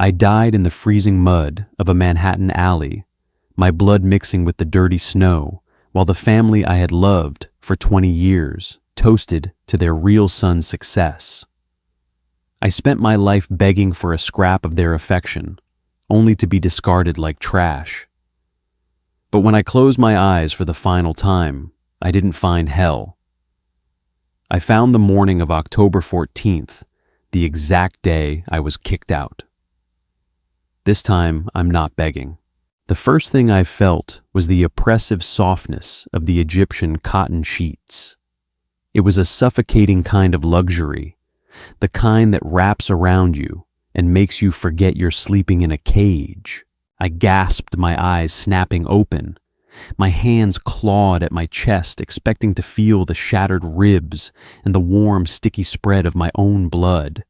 I died in the freezing mud of a Manhattan alley, my blood mixing with the dirty snow, while the family I had loved for 20 years toasted to their real son's success. I spent my life begging for a scrap of their affection, only to be discarded like trash. But when I closed my eyes for the final time, I didn't find hell. I found the morning of October 14th, the exact day I was kicked out. This time, I'm not begging. The first thing I felt was the oppressive softness of the Egyptian cotton sheets. It was a suffocating kind of luxury, the kind that wraps around you and makes you forget you're sleeping in a cage. I gasped, my eyes snapping open. My hands clawed at my chest, expecting to feel the shattered ribs and the warm, sticky spread of my own blood.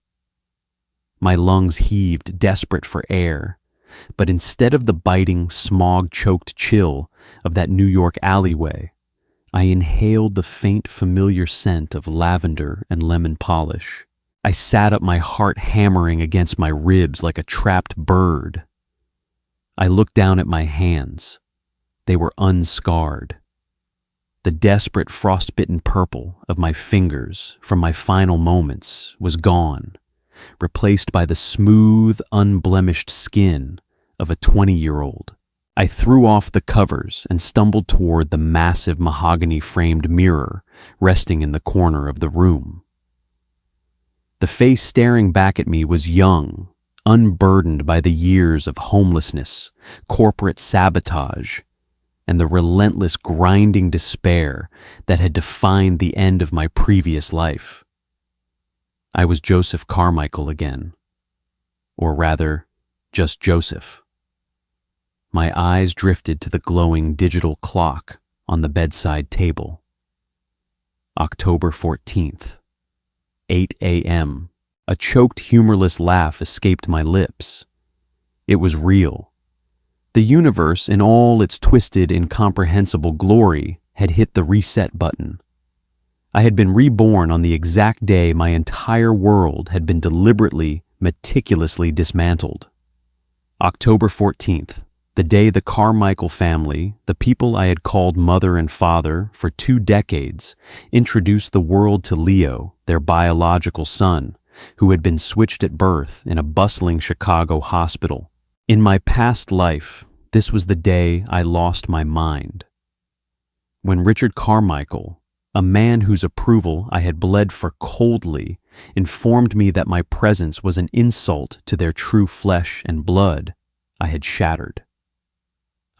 My lungs heaved, desperate for air, but instead of the biting, smog-choked chill of that New York alleyway, I inhaled the faint, familiar scent of lavender and lemon polish. I sat up, my heart hammering against my ribs like a trapped bird. I looked down at my hands. They were unscarred. The desperate, frost-bitten purple of my fingers from my final moments was gone, replaced by the smooth, unblemished skin of a 20-year-old. I threw off the covers and stumbled toward the massive mahogany-framed mirror resting in the corner of the room. The face staring back at me was young, unburdened by the years of homelessness, corporate sabotage, and the relentless grinding despair that had defined the end of my previous life. I was Joseph Carmichael again. Or rather, just Joseph. My eyes drifted to the glowing digital clock on the bedside table. October 14th, 8 a.m. A choked, humorless laugh escaped my lips. It was real. The universe, in all its twisted, incomprehensible glory, had hit the reset button. I had been reborn on the exact day my entire world had been deliberately, meticulously dismantled. October 14th, the day the Carmichael family, the people I had called mother and father for 2 decades, introduced the world to Leo, their biological son, who had been switched at birth in a bustling Chicago hospital. In my past life, this was the day I lost my mind. When Richard Carmichael, a man whose approval I had bled for coldly, informed me that my presence was an insult to their true flesh and blood, I had shattered.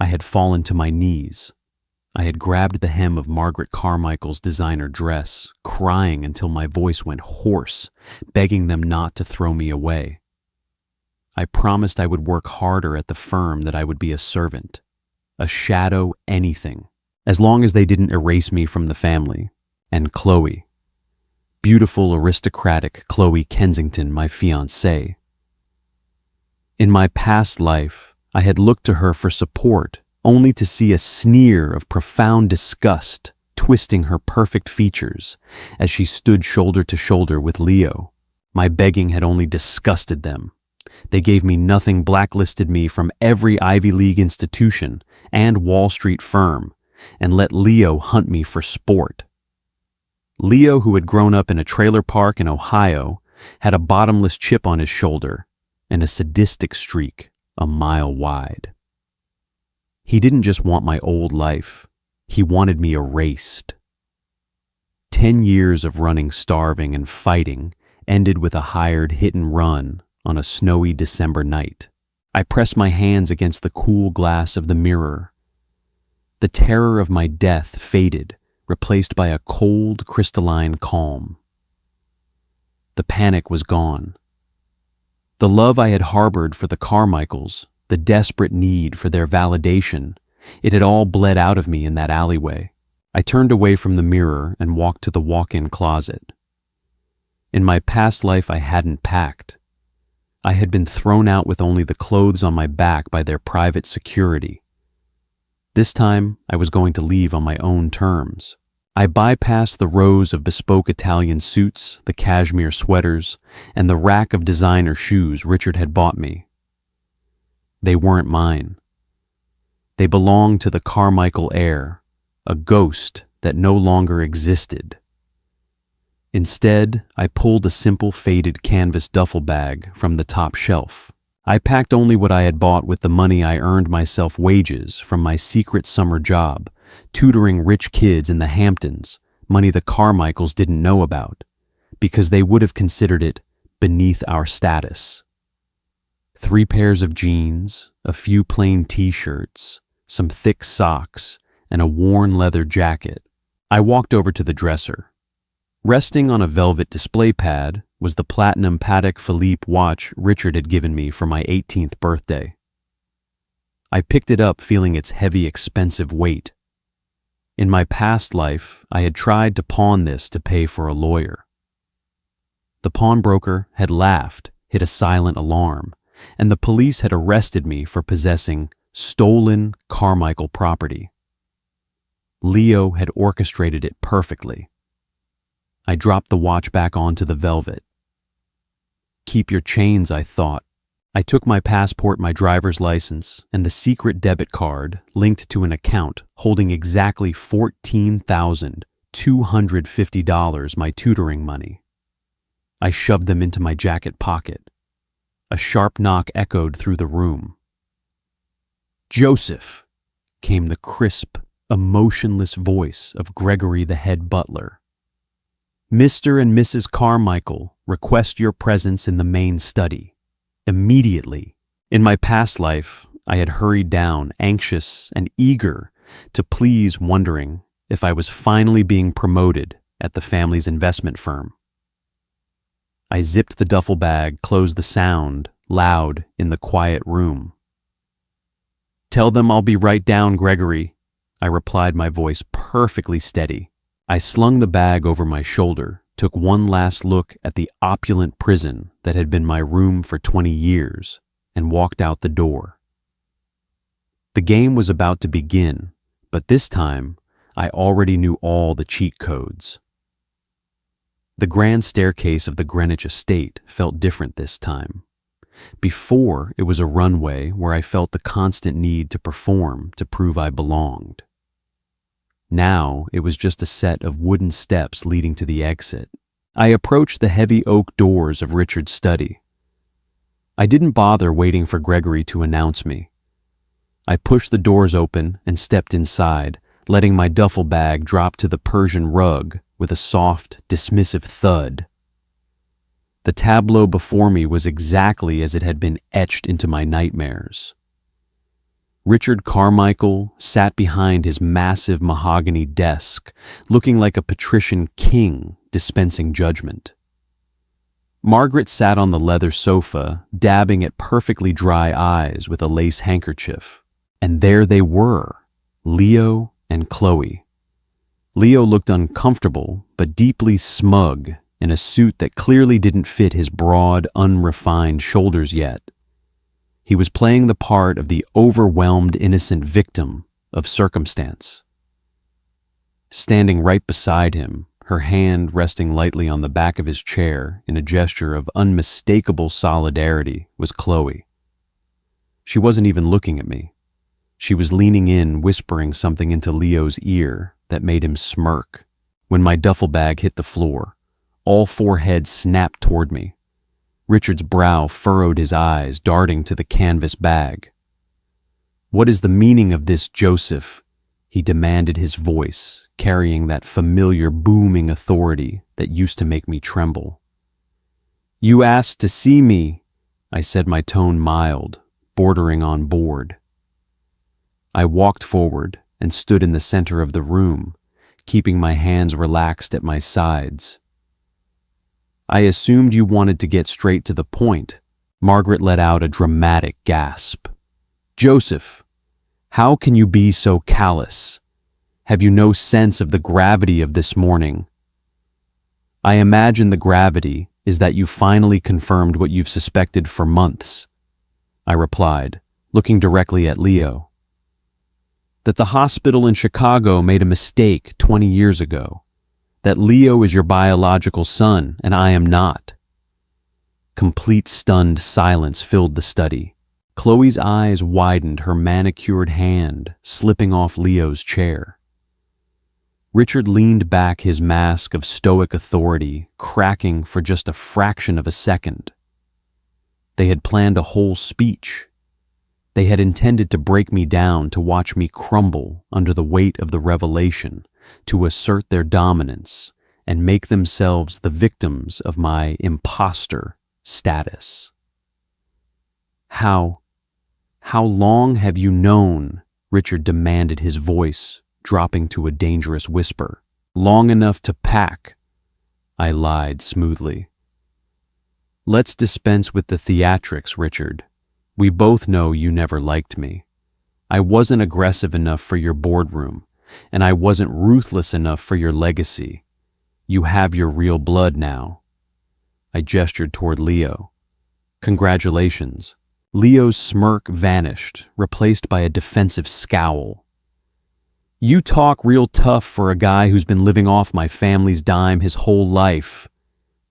I had fallen to my knees. I had grabbed the hem of Margaret Carmichael's designer dress, crying until my voice went hoarse, begging them not to throw me away. I promised I would work harder at the firm, that I would be a servant, a shadow, anything, as long as they didn't erase me from the family. And Chloe, beautiful, aristocratic Chloe Kensington, my fiancée. In my past life, I had looked to her for support, only to see a sneer of profound disgust twisting her perfect features as she stood shoulder to shoulder with Leo. My begging had only disgusted them. They gave me nothing, blacklisted me from every Ivy League institution and Wall Street firm, and let Leo hunt me for sport. Leo, who had grown up in a trailer park in Ohio, had a bottomless chip on his shoulder and a sadistic streak a mile wide. He didn't just want my old life, he wanted me erased. 10 years of running, starving, and fighting ended with a hired hit and run on a snowy December night. I pressed my hands against the cool glass of the mirror. The terror of my death faded, replaced by a cold, crystalline calm. The panic was gone. The love I had harbored for the Carmichaels, the desperate need for their validation, it had all bled out of me in that alleyway. I turned away from the mirror and walked to the walk-in closet. In my past life, I hadn't packed. I had been thrown out with only the clothes on my back by their private security. This time, I was going to leave on my own terms. I bypassed the rows of bespoke Italian suits, the cashmere sweaters, and the rack of designer shoes Richard had bought me. They weren't mine. They belonged to the Carmichael heir, a ghost that no longer existed. Instead, I pulled a simple faded canvas duffel bag from the top shelf. I packed only what I had bought with the money I earned myself wages from my secret summer job, tutoring rich kids in the Hamptons, money the Carmichaels didn't know about, because they would have considered it beneath our status. 3 pairs of jeans, a few plain t-shirts, some thick socks, and a worn leather jacket. I walked over to the dresser. Resting on a velvet display pad was the platinum Patek Philippe watch Richard had given me for my 18th birthday. I picked it up feeling its heavy, expensive weight. In my past life, I had tried to pawn this to pay for a lawyer. The pawnbroker had laughed, hit a silent alarm, and the police had arrested me for possessing stolen Carmichael property. Leo had orchestrated it perfectly. I dropped the watch back onto the velvet. Keep your chains, I thought. I took my passport, my driver's license, and the secret debit card linked to an account holding exactly $14,250, my tutoring money. I shoved them into my jacket pocket. A sharp knock echoed through the room. "Joseph," came the crisp, emotionless voice of Gregory, the head butler. "Mr. and Mrs. Carmichael request your presence in the main study. Immediately." In my past life, I had hurried down, anxious and eager to please, wondering if I was finally being promoted at the family's investment firm. I zipped the duffel bag, closed the sound, loud in the quiet room. "Tell them I'll be right down, Gregory," I replied, my voice perfectly steady. I slung the bag over my shoulder, took one last look at the opulent prison that had been my room for 20 years, and walked out the door. The game was about to begin, but this time I already knew all the cheat codes. The grand staircase of the Greenwich estate felt different this time. Before, it was a runway where I felt the constant need to perform to prove I belonged. Now, it was just a set of wooden steps leading to the exit. I approached the heavy oak doors of Richard's study. I didn't bother waiting for Gregory to announce me. I pushed the doors open and stepped inside, letting my duffel bag drop to the Persian rug with a soft, dismissive thud. The tableau before me was exactly as it had been etched into my nightmares. Richard Carmichael sat behind his massive mahogany desk, looking like a patrician king dispensing judgment. Margaret sat on the leather sofa, dabbing at perfectly dry eyes with a lace handkerchief. And there they were, Leo and Chloe. Leo looked uncomfortable, but deeply smug in a suit that clearly didn't fit his broad, unrefined shoulders yet. He was playing the part of the overwhelmed innocent victim of circumstance. Standing right beside him, her hand resting lightly on the back of his chair in a gesture of unmistakable solidarity, was Chloe. She wasn't even looking at me. She was leaning in, whispering something into Leo's ear that made him smirk. When my duffel bag hit the floor, all 4 heads snapped toward me. Richard's brow furrowed, his eyes darting to the canvas bag. "What is the meaning of this, Joseph?" he demanded, his voice carrying that familiar booming authority that used to make me tremble. "You asked to see me," I said, my tone mild, bordering on bored. I walked forward and stood in the center of the room, keeping my hands relaxed at my sides. "I assumed you wanted to get straight to the point." Margaret let out a dramatic gasp. "Joseph, how can you be so callous? Have you no sense of the gravity of this morning?" "I imagine the gravity is that you finally confirmed what you've suspected for months," I replied, looking directly at Leo. "That the hospital in Chicago made a mistake 20 years ago. That Leo is your biological son and I am not." Complete stunned silence filled the study. Chloe's eyes widened, her manicured hand slipping off Leo's chair. Richard leaned back, his mask of stoic authority cracking for just a fraction of a second. They had planned a whole speech. They had intended to break me down, to watch me crumble under the weight of the revelation, to assert their dominance and make themselves the victims of my imposter status. How long have you known? Richard demanded, his voice dropping to a dangerous whisper. Long enough to pack, I lied smoothly. Let's dispense with the theatrics, Richard. We both know you never liked me. I wasn't aggressive enough for your boardroom, and I wasn't ruthless enough for your legacy. You have your real blood now. I gestured toward Leo. Congratulations. Leo's smirk vanished, replaced by a defensive scowl. You talk real tough for a guy who's been living off my family's dime his whole life.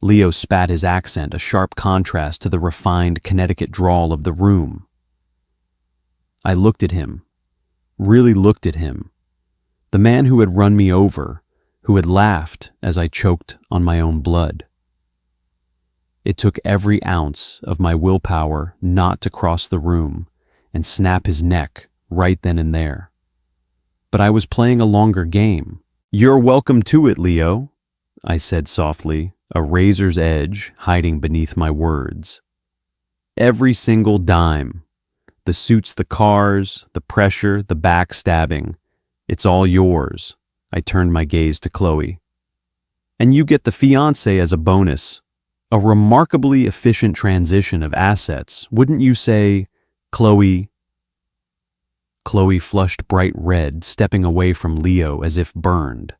Leo spat, his accent a sharp contrast to the refined Connecticut drawl of the room. I looked at him, really looked at him. The man who had run me over, who had laughed as I choked on my own blood. It took every ounce of my willpower not to cross the room and snap his neck right then and there. But I was playing a longer game. You're welcome to it, Leo, I said softly, a razor's edge hiding beneath my words. Every single dime. The suits, the cars, the pressure, the backstabbing. It's all yours. I turned my gaze to Chloe. And you get the fiancé as a bonus. A remarkably efficient transition of assets, wouldn't you say, Chloe? Chloe flushed bright red, stepping away from Leo as if burned.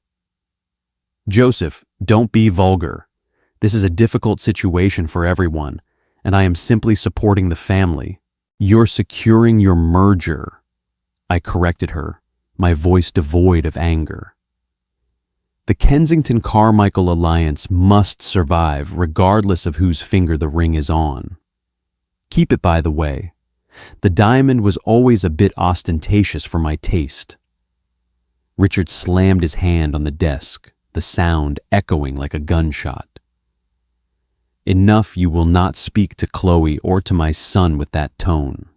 Joseph, don't be vulgar. This is a difficult situation for everyone, and I am simply supporting the family. You're securing your merger. I corrected her, my voice devoid of anger. The Kensington-Carmichael alliance must survive regardless of whose finger the ring is on. Keep it, by the way. The diamond was always a bit ostentatious for my taste. Richard slammed his hand on the desk, the sound echoing like a gunshot. Enough, you will not speak to Chloe or to my son with that tone.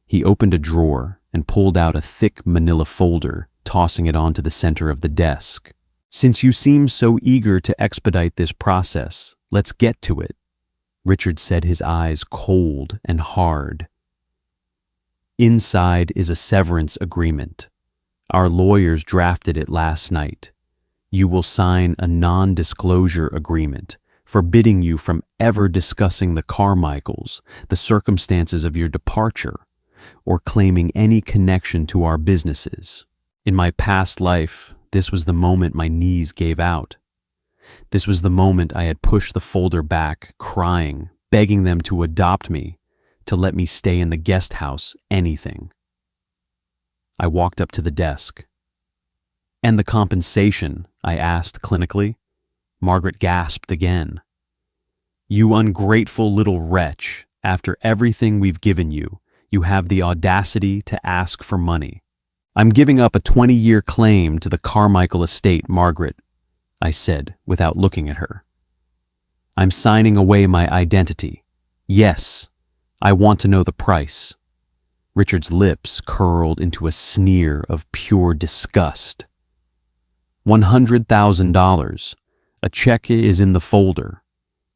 He opened a drawer and pulled out a thick manila folder, tossing it onto the center of the desk. Since you seem so eager to expedite this process, let's get to it, Richard said, his eyes cold and hard. Inside is a severance agreement. Our lawyers drafted it last night. You will sign a non-disclosure agreement, forbidding you from ever discussing the Carmichaels, the circumstances of your departure, or claiming any connection to our businesses. In my past life, this was the moment my knees gave out. This was the moment I had pushed the folder back, crying, begging them to adopt me, to let me stay in the guest house, anything. I walked up to the desk. And the compensation, I asked clinically. Margaret gasped again. You ungrateful little wretch, after everything we've given you, you have the audacity to ask for money. I'm giving up a 20-year claim to the Carmichael estate, Margaret, I said without looking at her. I'm signing away my identity. Yes, I want to know the price. Richard's lips curled into a sneer of pure disgust. $100,000. A check is in the folder.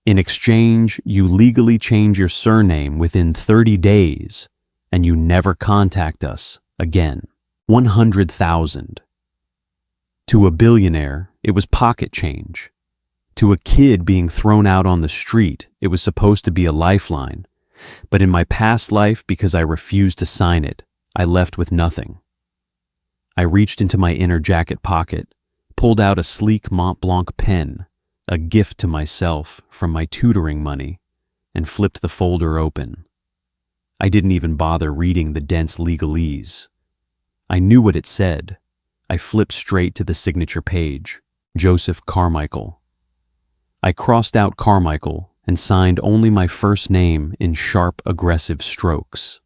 In exchange, you legally change your surname within 30 days, and you never contact us again. 100,000. To a billionaire, it was pocket change. To a kid being thrown out on the street, it was supposed to be a lifeline. But in my past life, because I refused to sign it, I left with nothing. I reached into my inner jacket pocket, pulled out a sleek Mont Blanc pen, a gift to myself from my tutoring money, and flipped the folder open. I didn't even bother reading the dense legalese. I knew what it said. I flipped straight to the signature page, Joseph Carmichael. I crossed out Carmichael and signed only my first name in sharp, aggressive strokes.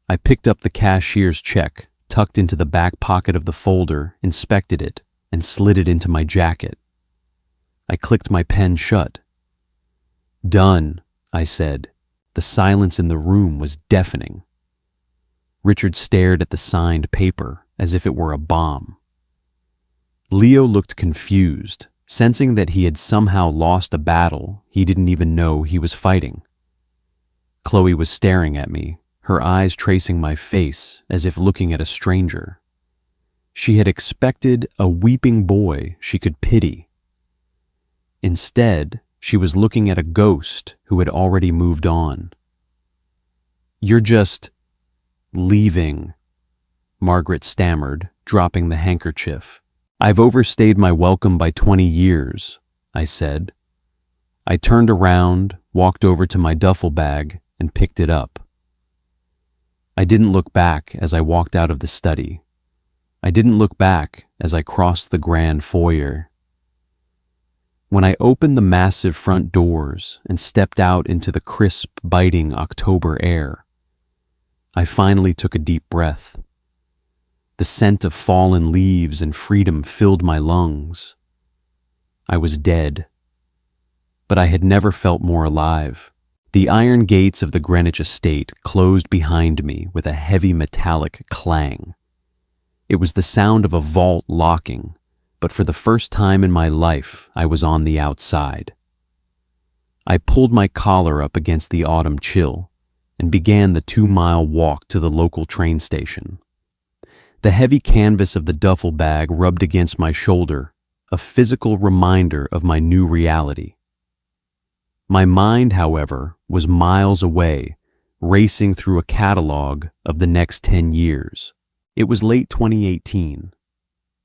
I picked up the cashier's check, tucked into the back pocket of the folder, inspected it, and slid it into my jacket. I clicked my pen shut. "Done," I said. The silence in the room was deafening. Richard stared at the signed paper as if it were a bomb. Leo looked confused, sensing that he had somehow lost a battle he didn't even know he was fighting. Chloe was staring at me, her eyes tracing my face as if looking at a stranger. She had expected a weeping boy she could pity. Instead, she was looking at a ghost who had already moved on. "You're just leaving," Margaret stammered, dropping the handkerchief. "I've overstayed my welcome by 20 years, I said. I turned around, walked over to my duffel bag, and picked it up. I didn't look back as I walked out of the study. I didn't look back as I crossed the grand foyer. When I opened the massive front doors and stepped out into the crisp, biting October air, I finally took a deep breath. The scent of fallen leaves and freedom filled my lungs. I was dead. But I had never felt more alive. The iron gates of the Greenwich estate closed behind me with a heavy metallic clang. It was the sound of a vault locking, but for the first time in my life, I was on the outside. I pulled my collar up against the autumn chill and began the 2-mile walk to the local train station. The heavy canvas of the duffel bag rubbed against my shoulder, a physical reminder of my new reality. My mind, however, was miles away, racing through a catalog of the next 10 years. It was late 2018.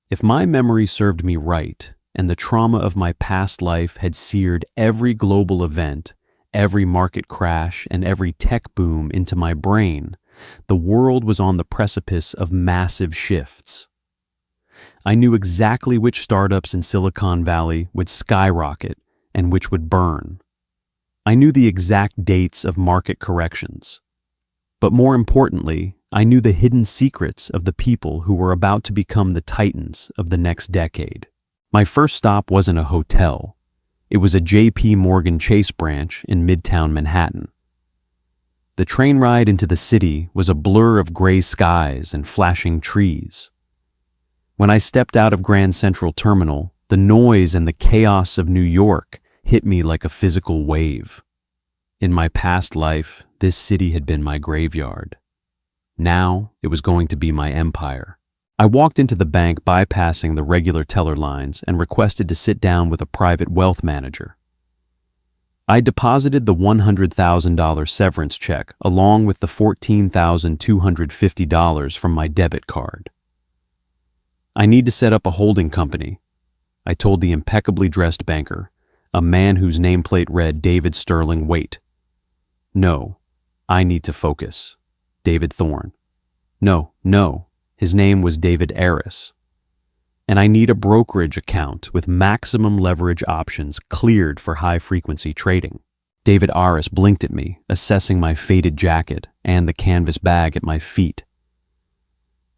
If my memory served me right, and the trauma of my past life had seared every global event, every market crash, and every tech boom into my brain, the world was on the precipice of massive shifts. I knew exactly which startups in Silicon Valley would skyrocket and which would burn. I knew the exact dates of market corrections. But more importantly, I knew the hidden secrets of the people who were about to become the titans of the next decade. My first stop wasn't a hotel. It was a J.P. Morgan Chase branch in Midtown Manhattan. The train ride into the city was a blur of gray skies and flashing trees. When I stepped out of Grand Central Terminal, the noise and the chaos of New York hit me like a physical wave. In my past life, this city had been my graveyard. Now, it was going to be my empire. I walked into the bank bypassing the regular teller lines and requested to sit down with a private wealth manager. I deposited the $100,000 severance check along with the $14,250 from my debit card. "I need to set up a holding company," I told the impeccably dressed banker, a man whose nameplate read David Sterling Waite. "No, I need to focus. David Thorne." No, his name was David Aris. "And I need a brokerage account with maximum leverage options cleared for high-frequency trading." David Aris blinked at me, assessing my faded jacket and the canvas bag at my feet.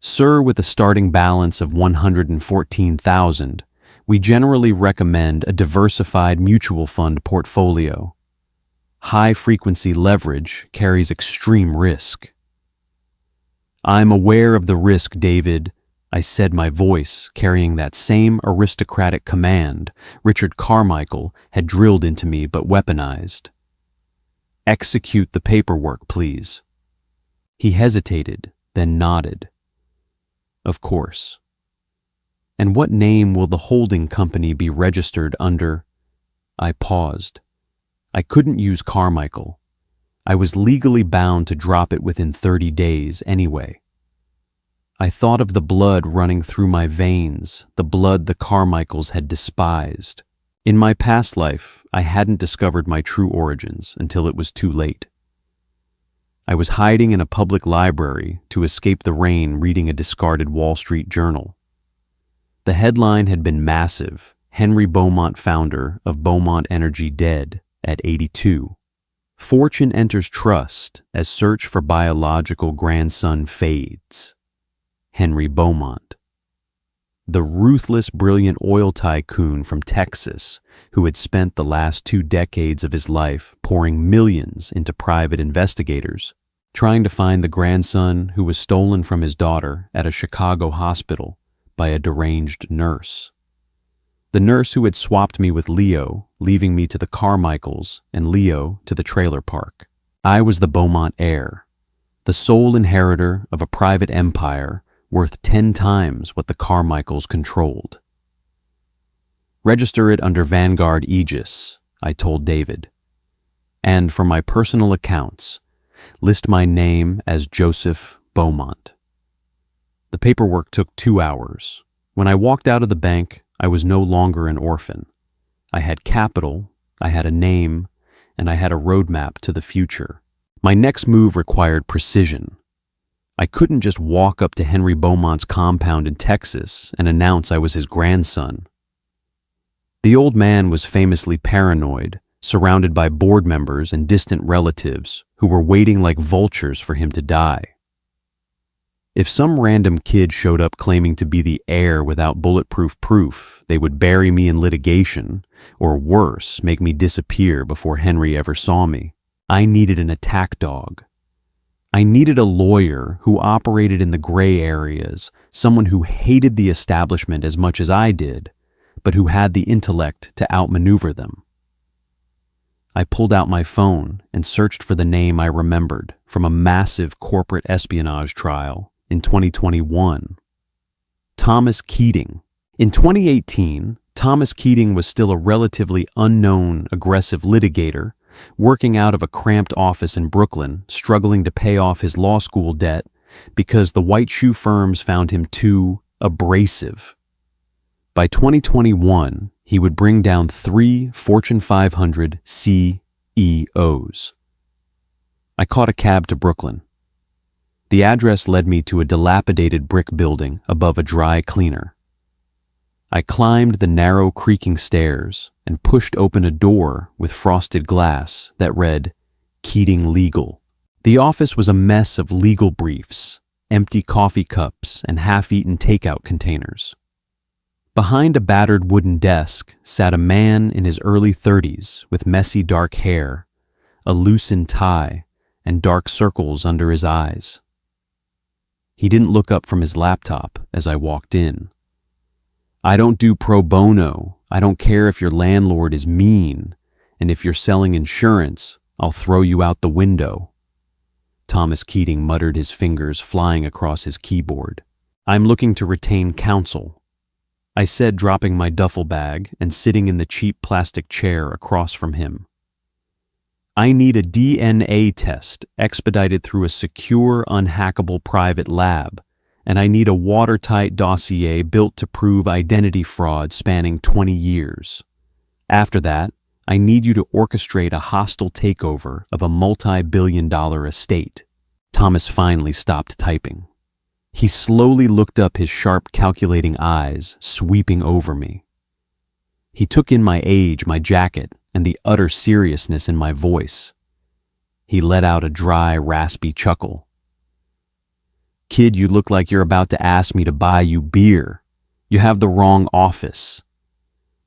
"Sir, with a starting balance of $114,000, we generally recommend a diversified mutual fund portfolio. High-frequency leverage carries extreme risk." "I'm aware of the risk, David," I said, my voice carrying that same aristocratic command Richard Carmichael had drilled into me but weaponized. "Execute the paperwork, please." He hesitated, then nodded. "Of course." "And what name will the holding company be registered under?" I paused. I couldn't use Carmichael. I was legally bound to drop it within 30 days anyway. I thought of the blood running through my veins, the blood the Carmichaels had despised. In my past life, I hadn't discovered my true origins until it was too late. I was hiding in a public library to escape the rain reading a discarded Wall Street Journal. The headline had been massive: "Henry Beaumont, founder of Beaumont Energy, dead, at 82. Fortune enters trust as search for biological grandson fades. Henry Beaumont. The ruthless, brilliant oil tycoon from Texas who had spent the last 2 decades of his life pouring millions into private investigators, trying to find the grandson who was stolen from his daughter at a Chicago hospital by a deranged nurse. The nurse who had swapped me with Leo, leaving me to the Carmichaels and Leo to the trailer park. I was the Beaumont heir, the sole inheritor of a private empire worth 10 times what the Carmichaels controlled. Register it under Vanguard Aegis, I told David. And for my personal accounts, list my name as Joseph Beaumont. The paperwork took 2 hours. When I walked out of the bank, I was no longer an orphan. I had capital, I had a name, and I had a roadmap to the future. My next move required precision. I couldn't just walk up to Henry Beaumont's compound in Texas and announce I was his grandson. The old man was famously paranoid, surrounded by board members and distant relatives who were waiting like vultures for him to die. If some random kid showed up claiming to be the heir without bulletproof proof, they would bury me in litigation, or worse, make me disappear before Henry ever saw me. I needed an attack dog. I needed a lawyer who operated in the gray areas, someone who hated the establishment as much as I did, but who had the intellect to outmaneuver them. I pulled out my phone and searched for the name I remembered from a massive corporate espionage trial in 2021. Thomas Keating. In 2018, Thomas Keating was still a relatively unknown, aggressive litigator, working out of a cramped office in Brooklyn, struggling to pay off his law school debt because the white shoe firms found him too abrasive. By 2021, he would bring down 3 Fortune 500 CEOs. I caught a cab to Brooklyn. The address led me to a dilapidated brick building above a dry cleaner. I climbed the narrow creaking stairs and pushed open a door with frosted glass that read, Keating Legal. The office was a mess of legal briefs, empty coffee cups, and half-eaten takeout containers. Behind a battered wooden desk sat a man in his early 30s with messy dark hair, a loosened tie, and dark circles under his eyes. He didn't look up from his laptop as I walked in. I don't do pro bono. I don't care if your landlord is mean, and if you're selling insurance, I'll throw you out the window. Thomas Keating muttered, his fingers flying across his keyboard. I'm looking to retain counsel, I said, dropping my duffel bag and sitting in the cheap plastic chair across from him. I need a DNA test expedited through a secure, unhackable private lab, and I need a watertight dossier built to prove identity fraud spanning 20 years. After that, I need you to orchestrate a hostile takeover of a multi-billion-dollar estate. Thomas finally stopped typing. He slowly looked up, his sharp, calculating eyes sweeping over me. He took in my age, my jacket, and the utter seriousness in my voice. He let out a dry, raspy chuckle. Kid, you look like you're about to ask me to buy you beer. You have the wrong office.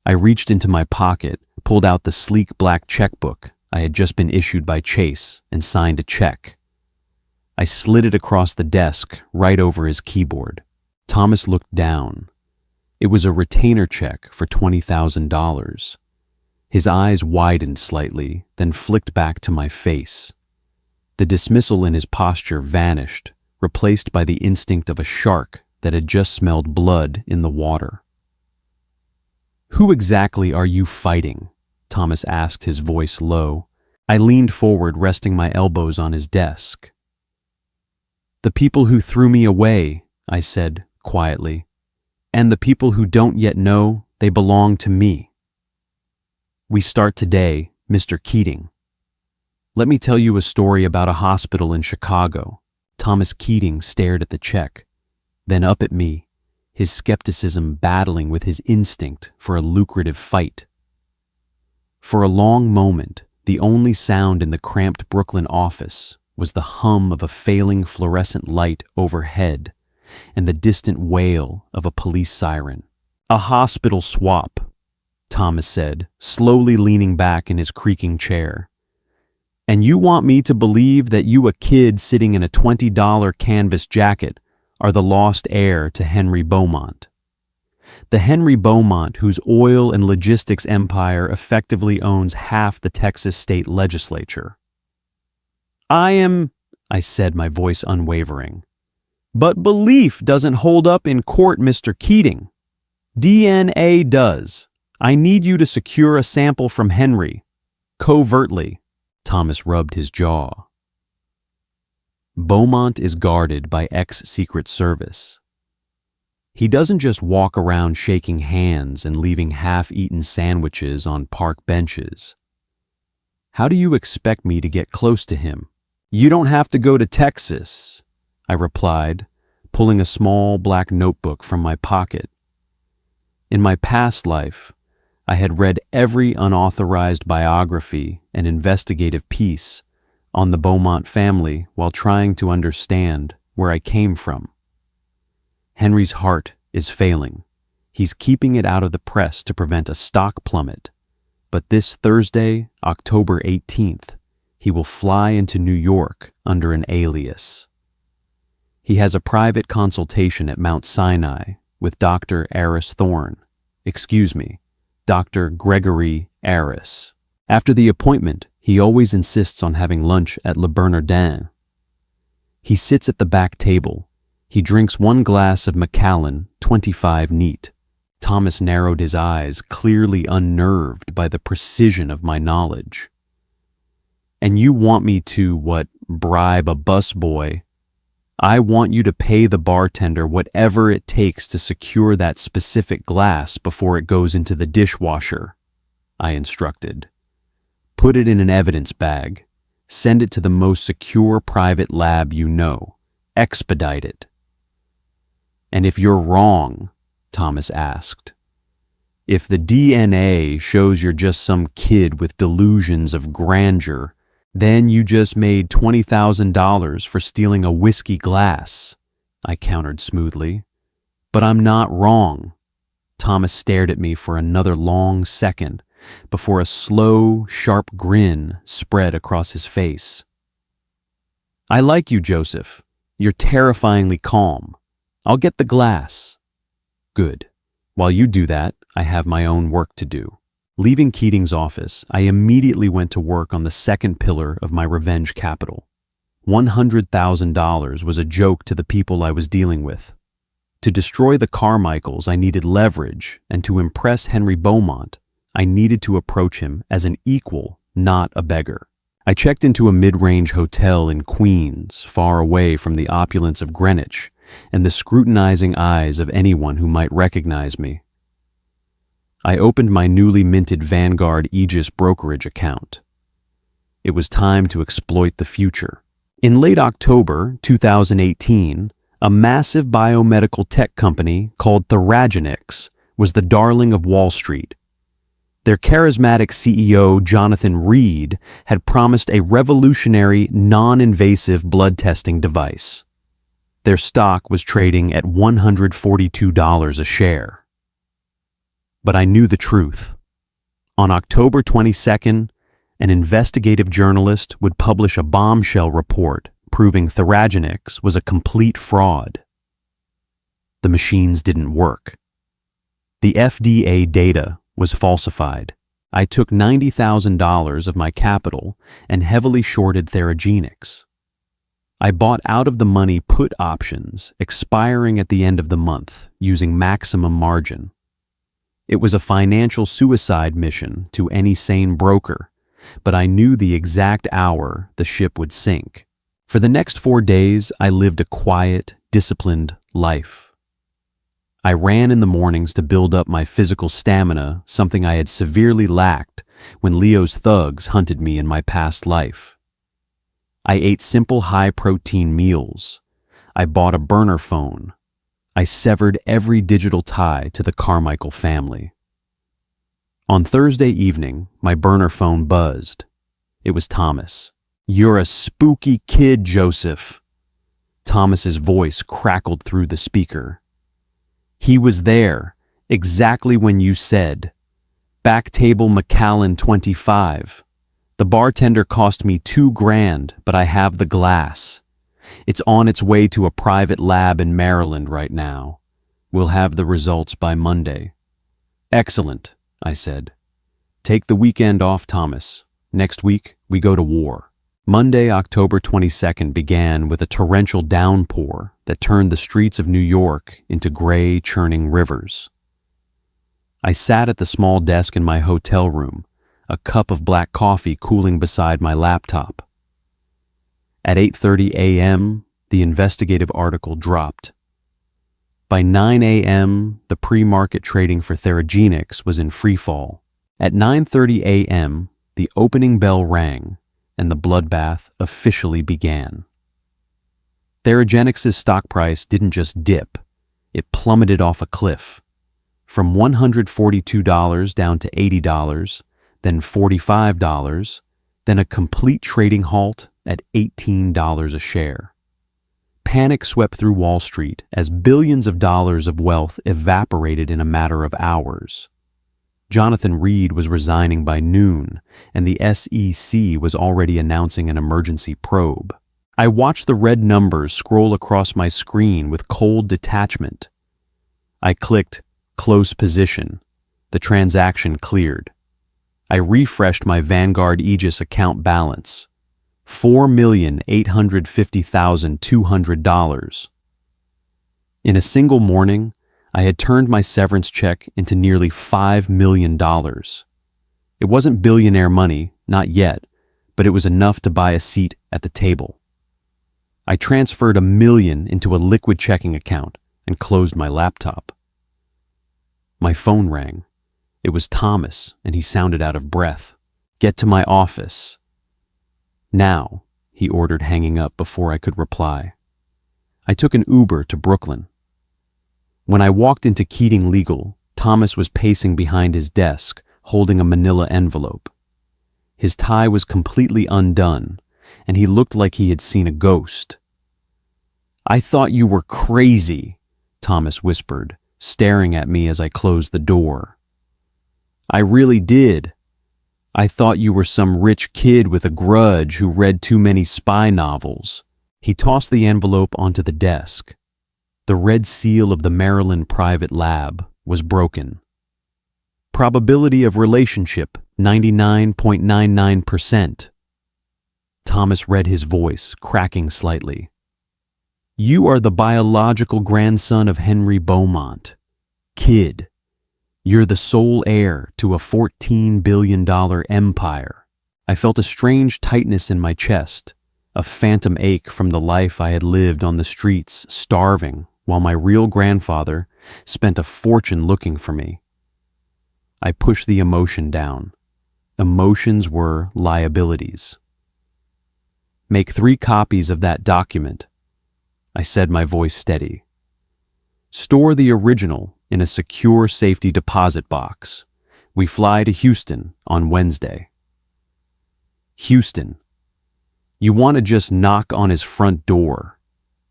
I reached into my pocket, pulled out the sleek black checkbook I had just been issued by Chase, and signed a check. I slid it across the desk, right over his keyboard. Thomas looked down. It was a retainer check for $20,000. His eyes widened slightly, then flicked back to my face. The dismissal in his posture vanished, replaced by the instinct of a shark that had just smelled blood in the water. Who exactly are you fighting? Thomas asked, his voice low. I leaned forward, resting my elbows on his desk. The people who threw me away, I said quietly, and the people who don't yet know they belong to me. We start today, Mr. Keating. Let me tell you a story about a hospital in Chicago. Thomas Keating stared at the check, then up at me, his skepticism battling with his instinct for a lucrative fight. For a long moment, The only sound in the cramped Brooklyn office was the hum of a failing fluorescent light overhead and the distant wail of a police siren. "A hospital swap," Thomas said, slowly leaning back in his creaking chair. "And you want me to believe that you, a kid sitting in a $20 canvas jacket, are the lost heir to Henry Beaumont. The Henry Beaumont whose oil and logistics empire effectively owns half the Texas state legislature." I said, my voice unwavering. "But belief doesn't hold up in court, Mr. Keating. DNA does. I need you to secure a sample from Henry. Covertly." Thomas rubbed his jaw. "Beaumont is guarded by ex-Secret Service. He doesn't just walk around shaking hands and leaving half-eaten sandwiches on park benches. How do you expect me to get close to him?" "You don't have to go to Texas," I replied, pulling a small black notebook from my pocket. In my past life, I had read every unauthorized biography and investigative piece on the Beaumont family while trying to understand where I came from. Henry's heart is failing. He's keeping it out of the press to prevent a stock plummet. But this Thursday, October 18th, he will fly into New York under an alias. He has a private consultation at Mount Sinai with Dr. Dr. Gregory Aris. After the appointment, he always insists on having lunch at Le Bernardin. He sits at the back table. He drinks one glass of Macallan, 25 neat. Thomas narrowed his eyes, clearly unnerved by the precision of my knowledge. "And you want me to, bribe a busboy?" "I want you to pay the bartender whatever it takes to secure that specific glass before it goes into the dishwasher," I instructed. "Put it in an evidence bag. Send it to the most secure private lab you know. Expedite it." "And if you're wrong," Thomas asked, "if the DNA shows you're just some kid with delusions of grandeur, then you just made $20,000 for stealing a whiskey glass," I countered smoothly. "But I'm not wrong." Thomas stared at me for another long second before a slow, sharp grin spread across his face. "I like you, Joseph. You're terrifyingly calm. I'll get the glass." "Good. While you do that, I have my own work to do." Leaving Keating's office, I immediately went to work on the second pillar of my revenge capital. $100,000 was a joke to the people I was dealing with. To destroy the Carmichaels, I needed leverage, and to impress Henry Beaumont, I needed to approach him as an equal, not a beggar. I checked into a mid-range hotel in Queens, far away from the opulence of Greenwich and the scrutinizing eyes of anyone who might recognize me. I opened my newly minted Vanguard Aegis brokerage account. It was time to exploit the future. In late October 2018, a massive biomedical tech company called Theraginix was the darling of Wall Street. Their charismatic CEO, Jonathan Reed, had promised a revolutionary, non-invasive blood testing device. Their stock was trading at $142 a share. But I knew the truth. On October 22nd, an investigative journalist would publish a bombshell report proving Theraginix was a complete fraud. The machines didn't work. The FDA data was falsified. I took $90,000 of my capital and heavily shorted Theraginix. I bought out of the money put options expiring at the end of the month using maximum margin. It was a financial suicide mission to any sane broker, but I knew the exact hour the ship would sink. For the next 4 days, I lived a quiet, disciplined life. I ran in the mornings to build up my physical stamina, something I had severely lacked when Leo's thugs hunted me in my past life. I ate simple high-protein meals. I bought a burner phone. I severed every digital tie to the Carmichael family. On Thursday evening, my burner phone buzzed. It was Thomas. "You're a spooky kid, Joseph." Thomas's voice crackled through the speaker. "He was there, exactly when you said. Back table Macallan 25. The bartender cost me $2,000, but I have the glass. It's on its way to a private lab in Maryland right now. We'll have the results by Monday." "Excellent," I said. "Take the weekend off, Thomas. Next week, we go to war." Monday, October 22nd began with a torrential downpour that turned the streets of New York into gray, churning rivers. I sat at the small desk in my hotel room, a cup of black coffee cooling beside my laptop. At 8:30 a.m., the investigative article dropped. By 9 a.m., the pre-market trading for Theragenics was in freefall. At 9:30 a.m., the opening bell rang, and the bloodbath officially began. Theragenics' stock price didn't just dip, it plummeted off a cliff. From $142 down to $80, then $45, then a complete trading halt at $18 a share. Panic swept through Wall Street as billions of dollars of wealth evaporated in a matter of hours. Jonathan Reed was resigning by noon, and the SEC was already announcing an emergency probe. I watched the red numbers scroll across my screen with cold detachment. I clicked "Close Position." The transaction cleared. I refreshed my Vanguard Aegis account balance. $4,850,200. In a single morning, I had turned my severance check into nearly $5 million. It wasn't billionaire money, not yet, but it was enough to buy a seat at the table. I transferred $1 million into a liquid checking account and closed my laptop. My phone rang. It was Thomas, and he sounded out of breath. "Get to my office." "Now," he ordered, hanging up before I could reply. I took an Uber to Brooklyn. When I walked into Keating Legal, Thomas was pacing behind his desk, holding a manila envelope. His tie was completely undone, and he looked like he had seen a ghost. "I thought you were crazy," Thomas whispered, staring at me as I closed the door. "I really did. I thought you were some rich kid with a grudge who read too many spy novels." He tossed the envelope onto the desk. The red seal of the Maryland private lab was broken. "Probability of relationship, 99.99%. Thomas read his voice, cracking slightly. "You are the biological grandson of Henry Beaumont. Kid, you're the sole heir to a $14 billion empire." I felt a strange tightness in my chest, a phantom ache from the life I had lived on the streets, starving, while my real grandfather spent a fortune looking for me. I pushed the emotion down. Emotions were liabilities. "Make 3 copies of that document," I said, my voice steady. "Store the original in a secure safety deposit box. We fly to Houston on Wednesday." "Houston? You want to just knock on his front door?"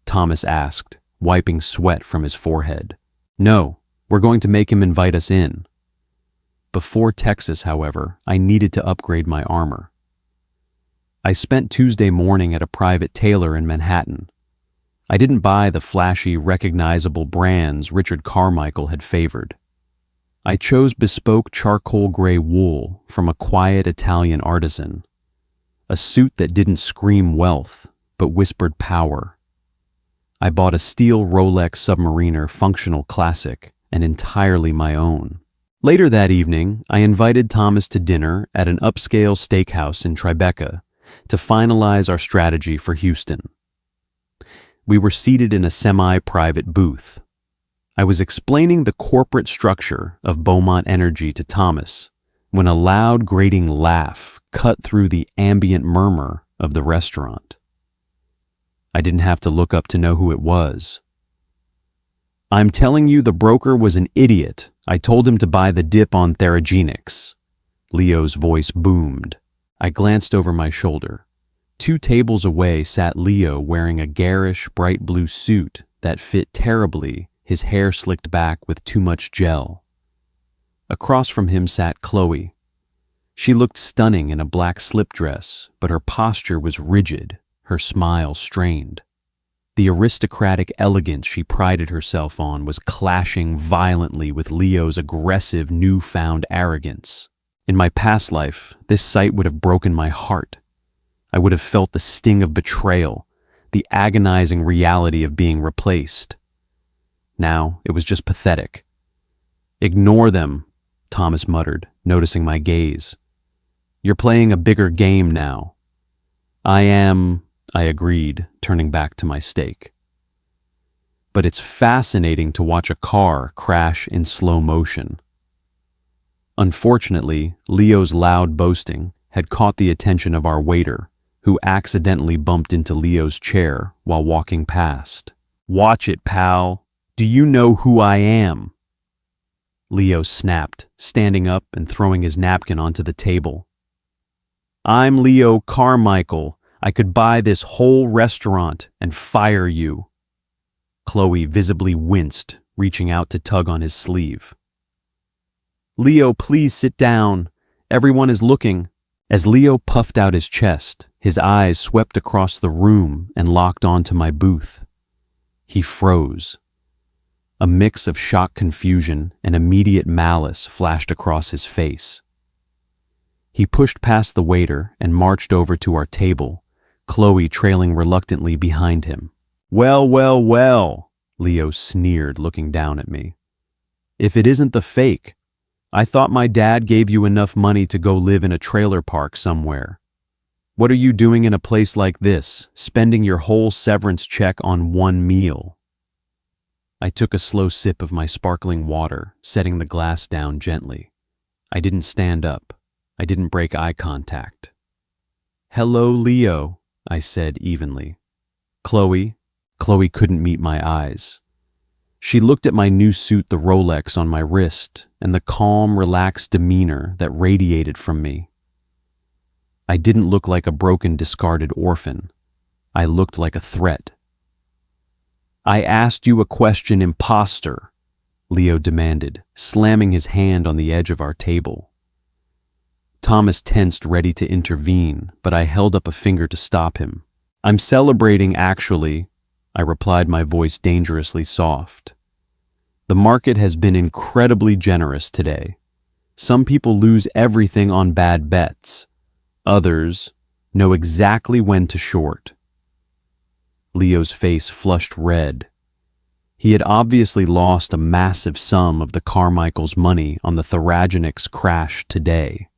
Thomas asked, wiping sweat from his forehead. "No, we're going to make him invite us in." Before Texas, however, I needed to upgrade my armor. I spent Tuesday morning at a private tailor in Manhattan. I didn't buy the flashy, recognizable brands Richard Carmichael had favored. I chose bespoke charcoal gray wool from a quiet Italian artisan, a suit that didn't scream wealth, but whispered power. I bought a steel Rolex Submariner functional classic and entirely my own. Later that evening, I invited Thomas to dinner at an upscale steakhouse in Tribeca to finalize our strategy for Houston. We were seated in a semi-private booth. I was explaining the corporate structure of Beaumont Energy to Thomas when a loud, grating laugh cut through the ambient murmur of the restaurant. I didn't have to look up to know who it was. "I'm telling you the broker was an idiot. I told him to buy the dip on Theragenics." Leo's voice boomed. I glanced over my shoulder. 2 tables away sat Leo wearing a garish, bright blue suit that fit terribly, his hair slicked back with too much gel. Across from him sat Chloe. She looked stunning in a black slip dress, but her posture was rigid, her smile strained. The aristocratic elegance she prided herself on was clashing violently with Leo's aggressive, newfound arrogance. In my past life, this sight would have broken my heart. I would have felt the sting of betrayal, the agonizing reality of being replaced. Now, it was just pathetic. "Ignore them," Thomas muttered, noticing my gaze. "You're playing a bigger game now." I agreed, turning back to my steak. But it's fascinating to watch a car crash in slow motion. Unfortunately, Leo's loud boasting had caught the attention of our waiter, who accidentally bumped into Leo's chair while walking past. "Watch it, pal. Do you know who I am?" Leo snapped, standing up and throwing his napkin onto the table. "I'm Leo Carmichael. I could buy this whole restaurant and fire you." Chloe visibly winced, reaching out to tug on his sleeve. "Leo, please sit down. Everyone is looking." As Leo puffed out his chest, his eyes swept across the room and locked onto my booth. He froze. A mix of shock, confusion, and immediate malice flashed across his face. He pushed past the waiter and marched over to our table, Chloe trailing reluctantly behind him. Well, well, well," Leo sneered, looking down at me. "If it isn't the fake, I thought my dad gave you enough money to go live in a trailer park somewhere. What are you doing in a place like this, spending your whole severance check on one meal?" I took a slow sip of my sparkling water, setting the glass down gently. I didn't stand up. I didn't break eye contact. "Hello, Leo," I said evenly. Chloe couldn't meet my eyes. She looked at my new suit, the Rolex on my wrist, and the calm, relaxed demeanor that radiated from me. I didn't look like a broken, discarded orphan. I looked like a threat. "I asked you a question, imposter," Leo demanded, slamming his hand on the edge of our table. Thomas tensed, ready to intervene, but I held up a finger to stop him. "I'm celebrating, actually," I replied, my voice dangerously soft. "The market has been incredibly generous today. Some people lose everything on bad bets. Others know exactly when to short." Leo's face flushed red. He had obviously lost a massive sum of the Carmichael's money on the Thoragenics crash today.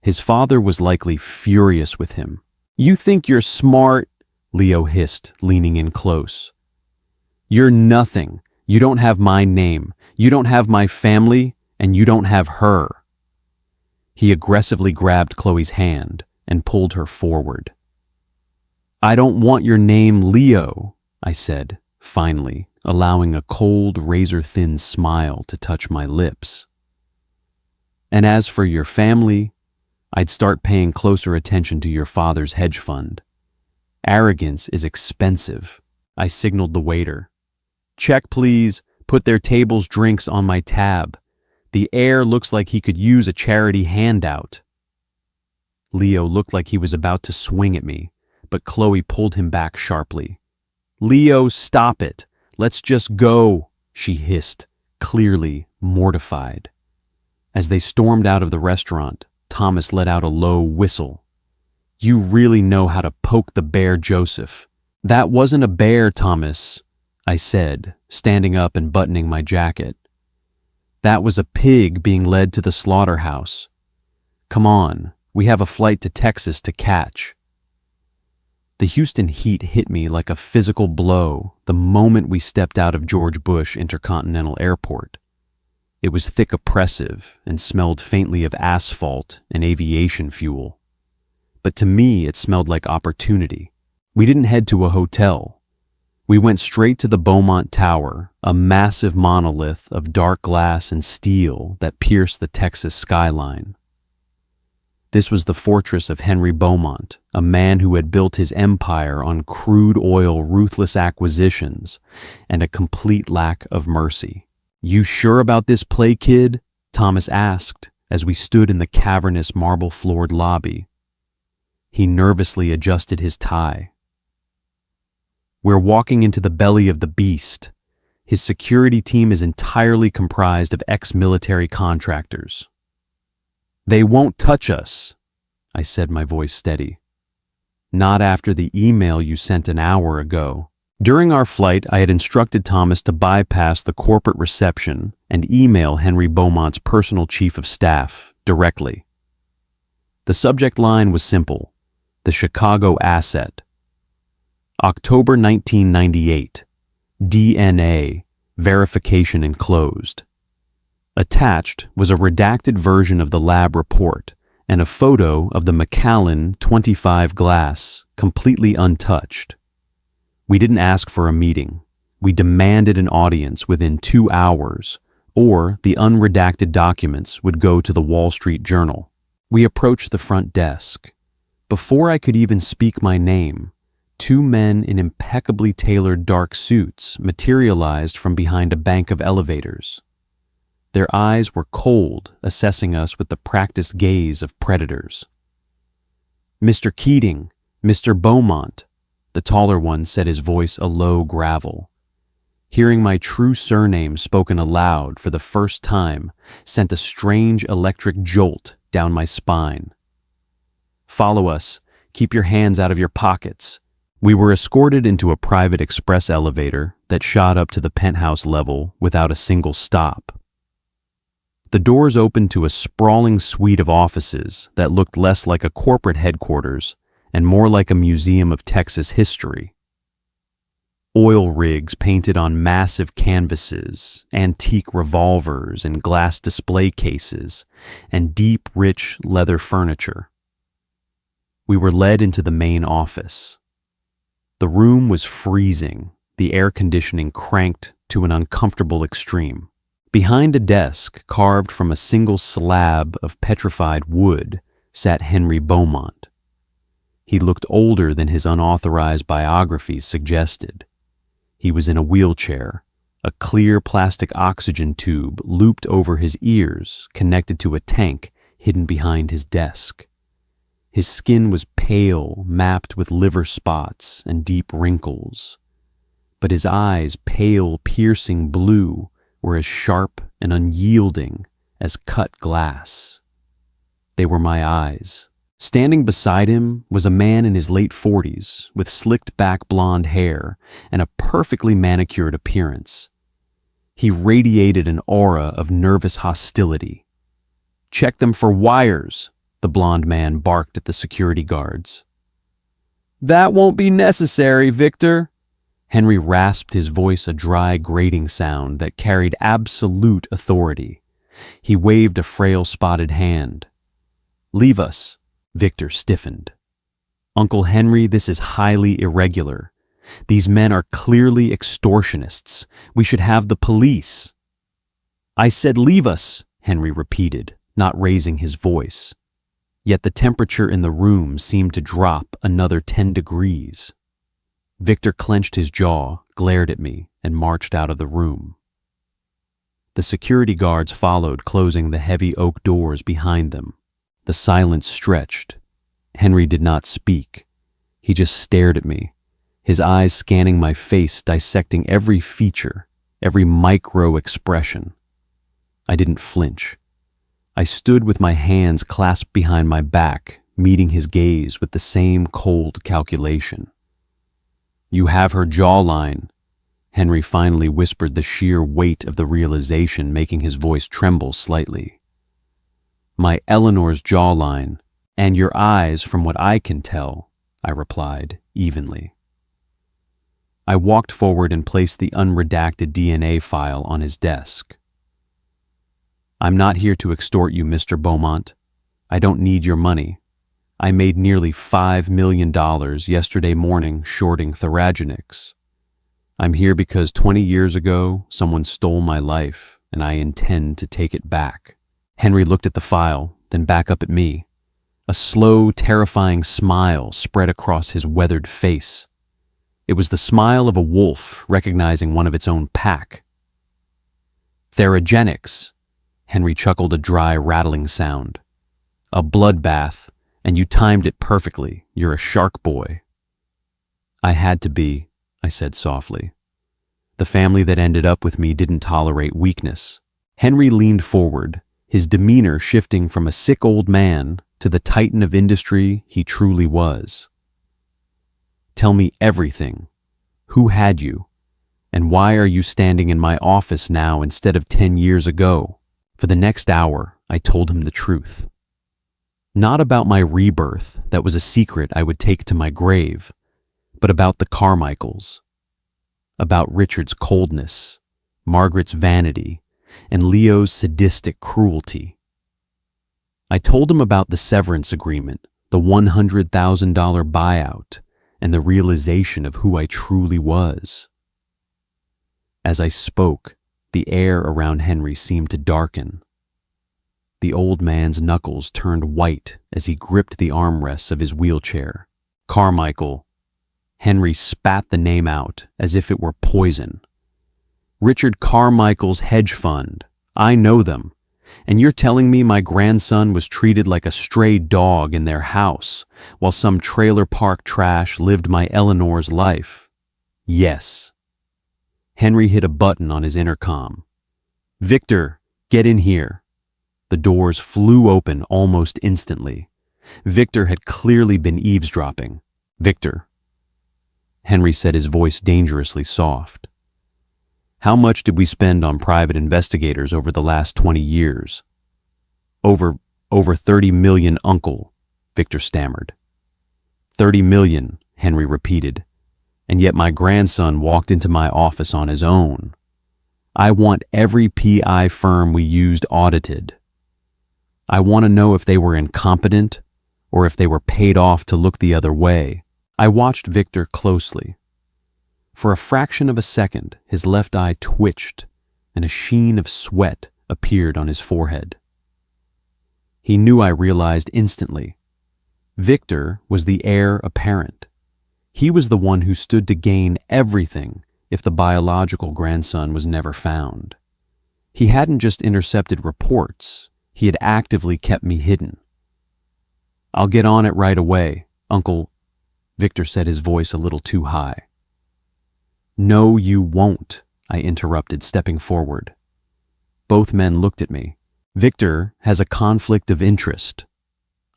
His father was likely furious with him. "You think you're smart?" Leo hissed, leaning in close. "You're nothing. You don't have my name. You don't have my family, and you don't have her." He aggressively grabbed Chloe's hand and pulled her forward. "I don't want your name, Leo," I said, finally, allowing a cold, razor-thin smile to touch my lips. "And as for your family, I'd start paying closer attention to your father's hedge fund. Arrogance is expensive." I signaled the waiter. "Check, please. Put their table's drinks on my tab. The heir looks like he could use a charity handout." Leo looked like he was about to swing at me, but Chloe pulled him back sharply. "Leo, stop it. Let's just go," she hissed, clearly mortified. As they stormed out of the restaurant, Thomas let out a low whistle. "You really know how to poke the bear, Joseph." "That wasn't a bear, Thomas," I said, standing up and buttoning my jacket. "That was a pig being led to the slaughterhouse. Come on, we have a flight to Texas to catch." The Houston heat hit me like a physical blow the moment we stepped out of George Bush Intercontinental Airport. It was thick, oppressive, and smelled faintly of asphalt and aviation fuel. But to me, it smelled like opportunity. We didn't head to a hotel. We went straight to the Beaumont Tower, a massive monolith of dark glass and steel that pierced the Texas skyline. This was the fortress of Henry Beaumont, a man who had built his empire on crude oil, ruthless acquisitions, and a complete lack of mercy. "You sure about this play, kid?" Thomas asked as we stood in the cavernous marble-floored lobby. He nervously adjusted his tie. "We're walking into the belly of the beast. His security team is entirely comprised of ex-military contractors." "They won't touch us," I said, my voice steady. "Not after the email you sent an hour ago." During our flight, I had instructed Thomas to bypass the corporate reception and email Henry Beaumont's personal chief of staff directly. The subject line was simple: the Chicago asset. October 1998. DNA. Verification enclosed. Attached was a redacted version of the lab report and a photo of the Macallan 25 glass, completely untouched. We didn't ask for a meeting. We demanded an audience within 2 hours, or the unredacted documents would go to the Wall Street Journal. We approached the front desk. Before I could even speak my name, 2 men in impeccably tailored dark suits materialized from behind a bank of elevators. Their eyes were cold, assessing us with the practiced gaze of predators. "Mr. Keating, Mr. Beaumont," the taller one said, his voice a low gravel. Hearing my true surname spoken aloud for the first time sent a strange electric jolt down my spine. "Follow us. Keep your hands out of your pockets." We were escorted into a private express elevator that shot up to the penthouse level without a single stop. The doors opened to a sprawling suite of offices that looked less like a corporate headquarters and more like a museum of Texas history. Oil rigs painted on massive canvases, antique revolvers in glass display cases, and deep, rich leather furniture. We were led into the main office. The room was freezing, the air conditioning cranked to an uncomfortable extreme. Behind a desk carved from a single slab of petrified wood sat Henry Beaumont. He looked older than his unauthorized biographies suggested. He was in a wheelchair, a clear plastic oxygen tube looped over his ears, connected to a tank hidden behind his desk. His skin was pale, mapped with liver spots and deep wrinkles, but his eyes, pale, piercing blue, were as sharp and unyielding as cut glass. They were my eyes. Standing beside him was a man in his late 40s with slicked back blonde hair and a perfectly manicured appearance. He radiated an aura of nervous hostility. "Check them for wires," the blonde man barked at the security guards. "That won't be necessary, Victor." Henry rasped, his voice a dry, grating sound that carried absolute authority. He waved a frail, spotted hand. "Leave us." Victor stiffened. "Uncle Henry, this is highly irregular. These men are clearly extortionists. We should have the police." "I said leave us," Henry repeated, not raising his voice. Yet the temperature in the room seemed to drop another 10 degrees. Victor clenched his jaw, glared at me, and marched out of the room. The security guards followed, closing the heavy oak doors behind them. The silence stretched. Henry did not speak. He just stared at me, his eyes scanning my face, dissecting every feature, every micro expression. I didn't flinch. I stood with my hands clasped behind my back, meeting his gaze with the same cold calculation. "You have her jawline," Henry finally whispered, the sheer weight of the realization making his voice tremble slightly. "My Eleanor's jawline, and your eyes from what I can tell," I replied evenly. I walked forward and placed the unredacted DNA file on his desk. "I'm not here to extort you, Mr. Beaumont. I don't need your money. I made nearly $5 million yesterday morning shorting Theragenics. I'm here because 20 years ago, someone stole my life, and I intend to take it back." Henry looked at the file, then back up at me. A slow, terrifying smile spread across his weathered face. It was the smile of a wolf recognizing one of its own pack. Theragenics, Henry chuckled, a dry, rattling sound. A bloodbath, and you timed it perfectly. You're a shark boy. I had to be, I said softly. The family that ended up with me didn't tolerate weakness. Henry leaned forward, his demeanor shifting from a sick old man to the titan of industry he truly was. Tell me everything. Who had you? And why are you standing in my office now instead of 10 years ago? For the next hour, I told him the truth. Not about my rebirth, that was a secret I would take to my grave, but about the Carmichaels. About Richard's coldness, Margaret's vanity, and Leo's sadistic cruelty. I told him about the severance agreement, the $100,000 buyout, and the realization of who I truly was. As I spoke, the air around Henry seemed to darken. The old man's knuckles turned white as he gripped the armrests of his wheelchair. Carmichael. Henry spat the name out as if it were poison. Richard Carmichael's hedge fund. I know them. And you're telling me my grandson was treated like a stray dog in their house, while some trailer park trash lived my Eleanor's life? Yes. Henry hit a button on his intercom. Victor, get in here. The doors flew open almost instantly. Victor had clearly been eavesdropping. Victor. Henry said, his voice dangerously soft. How much did we spend on private investigators over the last 20 years? Over 30 million, uncle, Victor stammered. 30 million, Henry repeated. And yet my grandson walked into my office on his own. I want every PI firm we used audited. I want to know if they were incompetent or if they were paid off to look the other way. I watched Victor closely. For a fraction of a second, his left eye twitched and a sheen of sweat appeared on his forehead. He knew, I realized instantly. Victor was the heir apparent. He was the one who stood to gain everything if the biological grandson was never found. He hadn't just intercepted reports, he had actively kept me hidden. I'll get on it right away, Uncle, Victor said, his voice a little too high. No, you won't, I interrupted, stepping forward. Both men looked at me. Victor has a conflict of interest,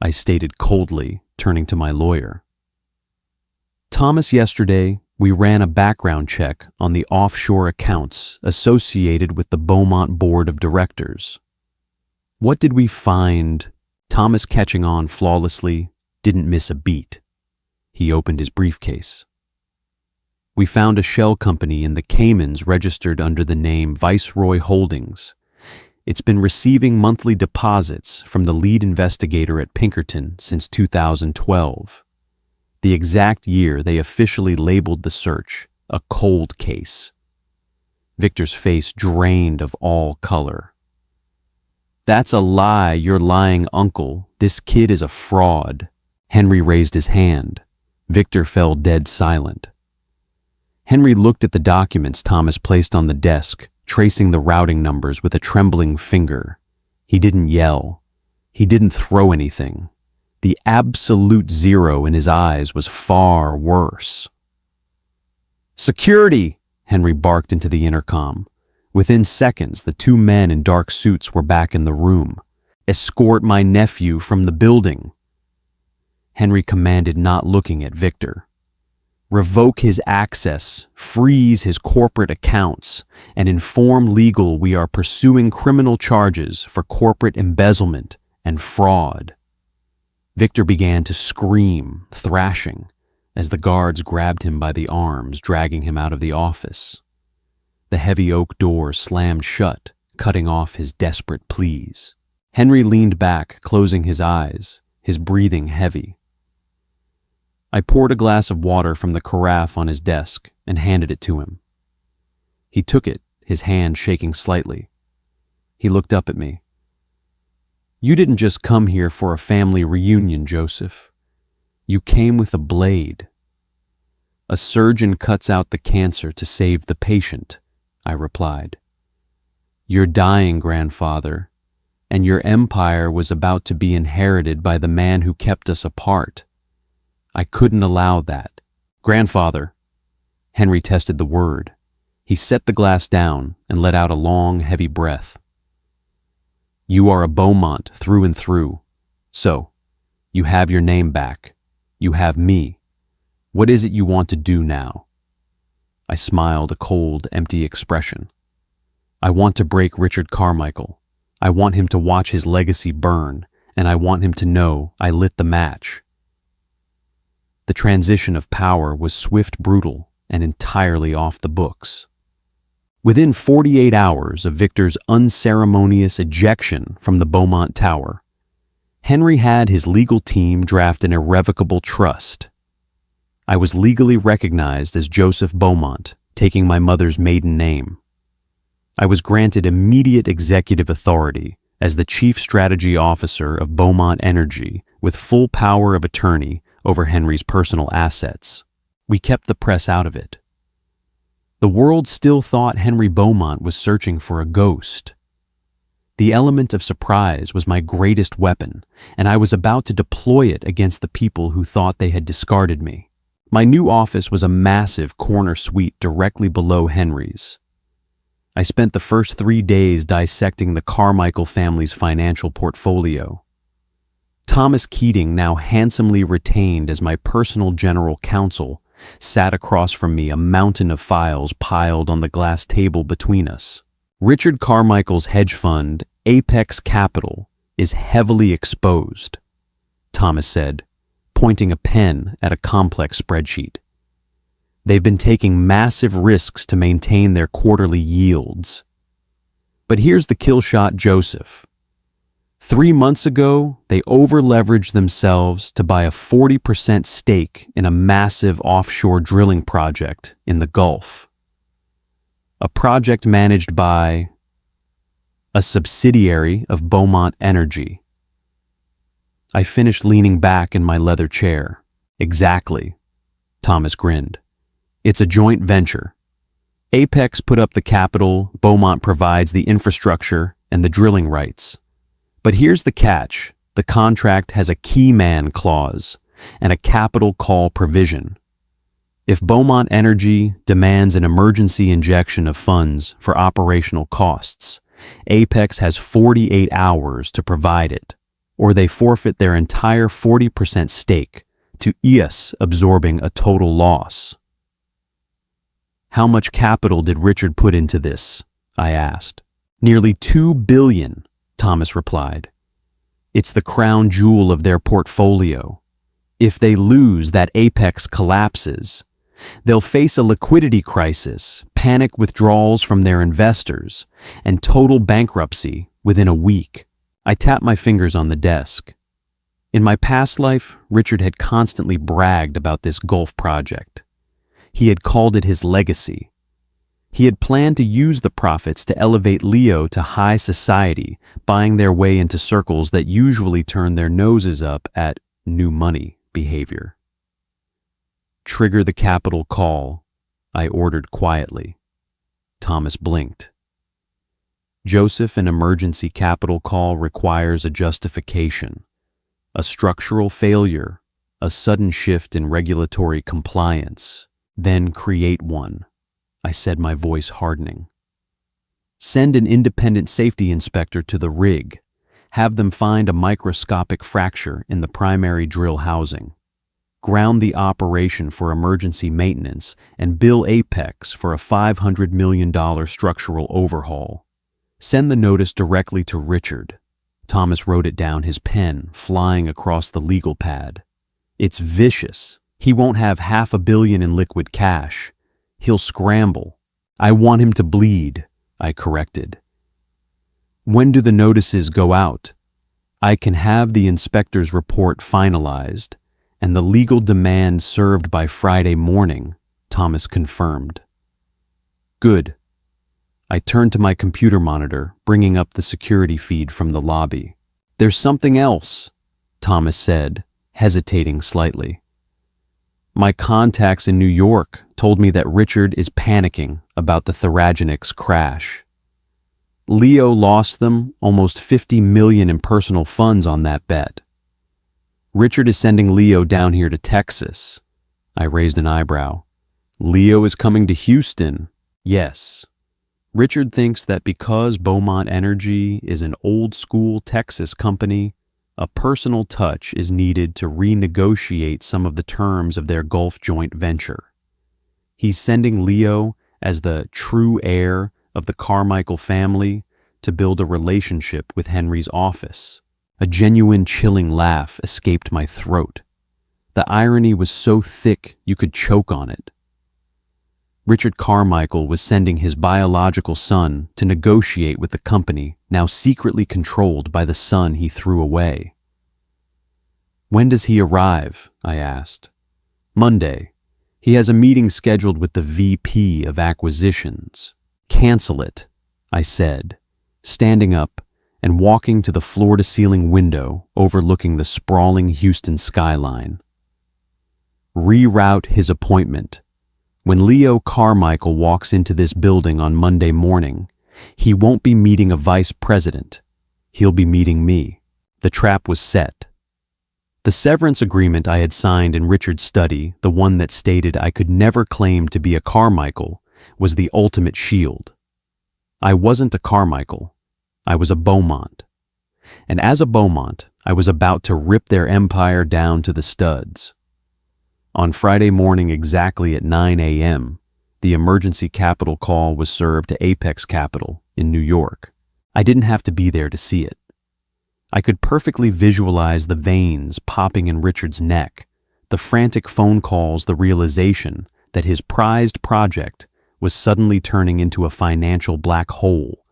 I stated coldly, turning to my lawyer. Thomas, yesterday, we ran a background check on the offshore accounts associated with the Beaumont Board of Directors. What did we find? Thomas, catching on flawlessly, didn't miss a beat. He opened his briefcase. We found a shell company in the Caymans registered under the name Viceroy Holdings. It's been receiving monthly deposits from the lead investigator at Pinkerton since 2012. The exact year they officially labeled the search a cold case. Victor's face drained of all color. That's a lie, you're lying, uncle. This kid is a fraud. Henry raised his hand. Victor fell dead silent. Henry looked at the documents Thomas placed on the desk, tracing the routing numbers with a trembling finger. He didn't yell. He didn't throw anything. The absolute zero in his eyes was far worse. Security! Henry barked into the intercom. Within seconds, the two men in dark suits were back in the room. Escort my nephew from the building, Henry commanded, not looking at Victor. Revoke his access, freeze his corporate accounts, and inform legal we are pursuing criminal charges for corporate embezzlement and fraud. Victor began to scream, thrashing, as the guards grabbed him by the arms, dragging him out of the office. The heavy oak door slammed shut, cutting off his desperate pleas. Henry leaned back, closing his eyes, his breathing heavy. I poured a glass of water from the carafe on his desk and handed it to him. He took it, his hand shaking slightly. He looked up at me. You didn't just come here for a family reunion, Joseph. You came with a blade. A surgeon cuts out the cancer to save the patient, I replied. You're dying, grandfather, and your empire was about to be inherited by the man who kept us apart. I couldn't allow that. Grandfather. Henry tested the word. He set the glass down and let out a long, heavy breath. You are a Beaumont through and through. So, you have your name back. You have me. What is it you want to do now? I smiled a cold, empty expression. I want to break Richard Carmichael. I want him to watch his legacy burn, and I want him to know I lit the match. The transition of power was swift, brutal, and entirely off the books. Within 48 hours of Victor's unceremonious ejection from the Beaumont Tower, Henry had his legal team draft an irrevocable trust. I was legally recognized as Joseph Beaumont, taking my mother's maiden name. I was granted immediate executive authority as the Chief Strategy Officer of Beaumont Energy with full power of attorney over Henry's personal assets. We kept the press out of it. The world still thought Henry Beaumont was searching for a ghost. The element of surprise was my greatest weapon, and I was about to deploy it against the people who thought they had discarded me. My new office was a massive corner suite directly below Henry's. I spent the first 3 days dissecting the Carmichael family's financial portfolio. Thomas Keating, now handsomely retained as my personal general counsel, sat across from me, a mountain of files piled on the glass table between us. Richard Carmichael's hedge fund, Apex Capital, is heavily exposed, Thomas said, pointing a pen at a complex spreadsheet. They've been taking massive risks to maintain their quarterly yields. But here's the kill shot, Joseph. 3 months ago, they over-leveraged themselves to buy a 40% stake in a massive offshore drilling project in the Gulf. A project managed by a subsidiary of Beaumont Energy. I finished leaning back in my leather chair. Exactly, Thomas grinned. It's a joint venture. Apex put up the capital, Beaumont provides the infrastructure and the drilling rights. But here's the catch. The contract has a key man clause and a capital call provision. If Beaumont Energy demands an emergency injection of funds for operational costs, Apex has 48 hours to provide it, or they forfeit their entire 40% stake to EOS, absorbing a total loss. How much capital did Richard put into this? I asked. Nearly $2 billion, Thomas replied. It's the crown jewel of their portfolio. If they lose, that Apex collapses. They'll face a liquidity crisis, panic withdrawals from their investors, and total bankruptcy within a week. I tapped my fingers on the desk. In my past life, Richard had constantly bragged about this Gulf project. He had called it his legacy. He had planned to use the profits to elevate Leo to high society, buying their way into circles that usually turn their noses up at new money behavior. Trigger the capital call, I ordered quietly. Thomas blinked. Joseph, an emergency capital call requires a justification, a structural failure, a sudden shift in regulatory compliance. Then create one, I said, my voice hardening. Send an independent safety inspector to the rig. Have them find a microscopic fracture in the primary drill housing. Ground the operation for emergency maintenance and bill Apex for a $500 million structural overhaul. Send the notice directly to Richard. Thomas wrote it down, his pen flying across the legal pad. It's vicious. He won't have $500 million in liquid cash. He'll scramble. I want him to bleed, I corrected. When do the notices go out? I can have the inspector's report finalized and the legal demand served by Friday morning, Thomas confirmed. Good. I turned to my computer monitor, bringing up the security feed from the lobby. There's something else, Thomas said, hesitating slightly. My contacts in New York told me that Richard is panicking about the Theragenics crash. Leo lost them almost $50 million in personal funds on that bet. Richard is sending Leo down here to Texas. I raised an eyebrow. Leo is coming to Houston. Yes. Richard thinks that because Beaumont Energy is an old-school Texas company, a personal touch is needed to renegotiate some of the terms of their Gulf joint venture. He's sending Leo as the true heir of the Carmichael family to build a relationship with Henry's office. A genuine chilling laugh escaped my throat. The irony was so thick you could choke on it. Richard Carmichael was sending his biological son to negotiate with the company now secretly controlled by the son he threw away. When does he arrive? I asked. Monday. He has a meeting scheduled with the VP of Acquisitions. Cancel it, I said, standing up and walking to the floor-to-ceiling window overlooking the sprawling Houston skyline. Reroute his appointment. When Leo Carmichael walks into this building on Monday morning, he won't be meeting a vice president. He'll be meeting me. The trap was set. The severance agreement I had signed in Richard's study, the one that stated I could never claim to be a Carmichael, was the ultimate shield. I wasn't a Carmichael. I was a Beaumont. And as a Beaumont, I was about to rip their empire down to the studs. On Friday morning exactly at 9 a.m., the emergency capital call was served to Apex Capital in New York. I didn't have to be there to see it. I could perfectly visualize the veins popping in Richard's neck, the frantic phone calls, the realization that his prized project was suddenly turning into a financial black hole.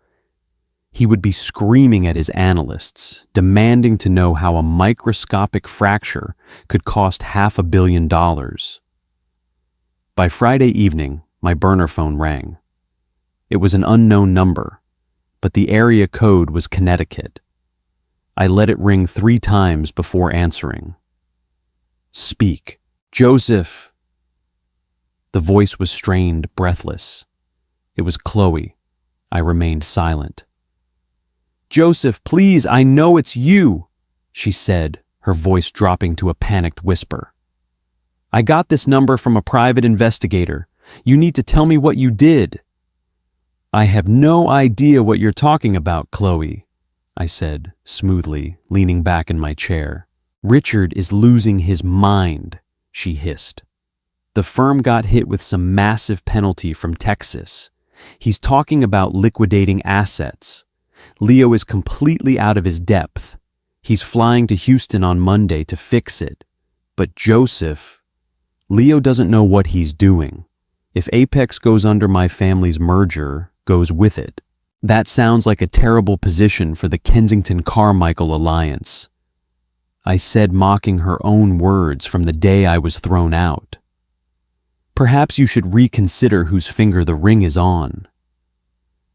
He would be screaming at his analysts, demanding to know how a microscopic fracture could cost $500 million. By Friday evening, my burner phone rang. It was an unknown number, but the area code was Connecticut. I let it ring 3 times before answering. Speak. Joseph. The voice was strained, breathless. It was Chloe. I remained silent. Joseph, please, I know it's you, she said, her voice dropping to a panicked whisper. I got this number from a private investigator. You need to tell me what you did. I have no idea what you're talking about, Chloe, I said, smoothly, leaning back in my chair. Richard is losing his mind, she hissed. The firm got hit with some massive penalty from Texas. He's talking about liquidating assets. Leo is completely out of his depth. He's flying to Houston on Monday to fix it. But Joseph, Leo doesn't know what he's doing. If Apex goes under, my family's merger goes with it. That sounds like a terrible position for the Kensington Carmichael alliance. I said, mocking her own words from the day I was thrown out. Perhaps you should reconsider whose finger the ring is on.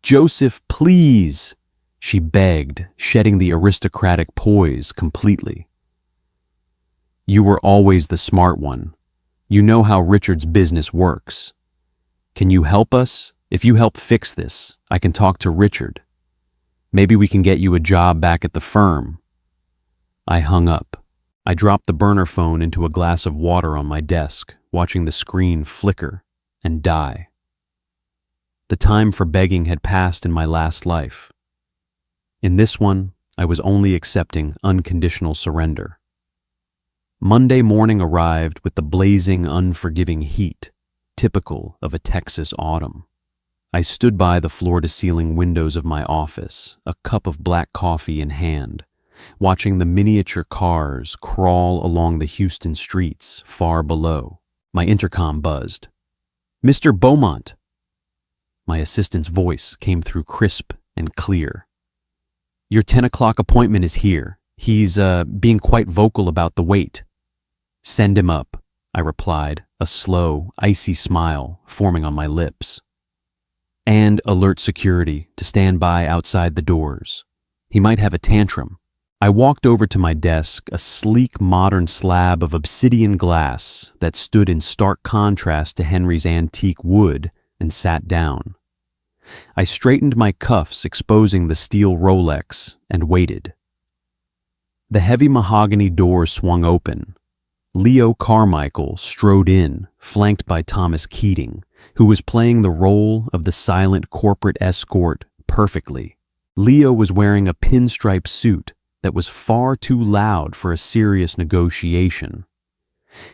Joseph, please, she begged, shedding the aristocratic poise completely. You were always the smart one. You know how Richard's business works. Can you help us? If you help fix this, I can talk to Richard. Maybe we can get you a job back at the firm. I hung up. I dropped the burner phone into a glass of water on my desk, watching the screen flicker and die. The time for begging had passed in my last life. In this one, I was only accepting unconditional surrender. Monday morning arrived with the blazing, unforgiving heat, typical of a Texas autumn. I stood by the floor-to-ceiling windows of my office, a cup of black coffee in hand, watching the miniature cars crawl along the Houston streets far below. My intercom buzzed. Mr. Beaumont! My assistant's voice came through crisp and clear. Your 10 o'clock appointment is here. He's being quite vocal about the wait. Send him up, I replied, a slow, icy smile forming on my lips. And alert security to stand by outside the doors. He might have a tantrum. I walked over to my desk, a sleek modern slab of obsidian glass that stood in stark contrast to Henry's antique wood, and sat down. I straightened my cuffs, exposing the steel Rolex, and waited. The heavy mahogany door swung open. Leo Carmichael strode in, flanked by Thomas Keating, who was playing the role of the silent corporate escort perfectly. Leo was wearing a pinstripe suit that was far too loud for a serious negotiation.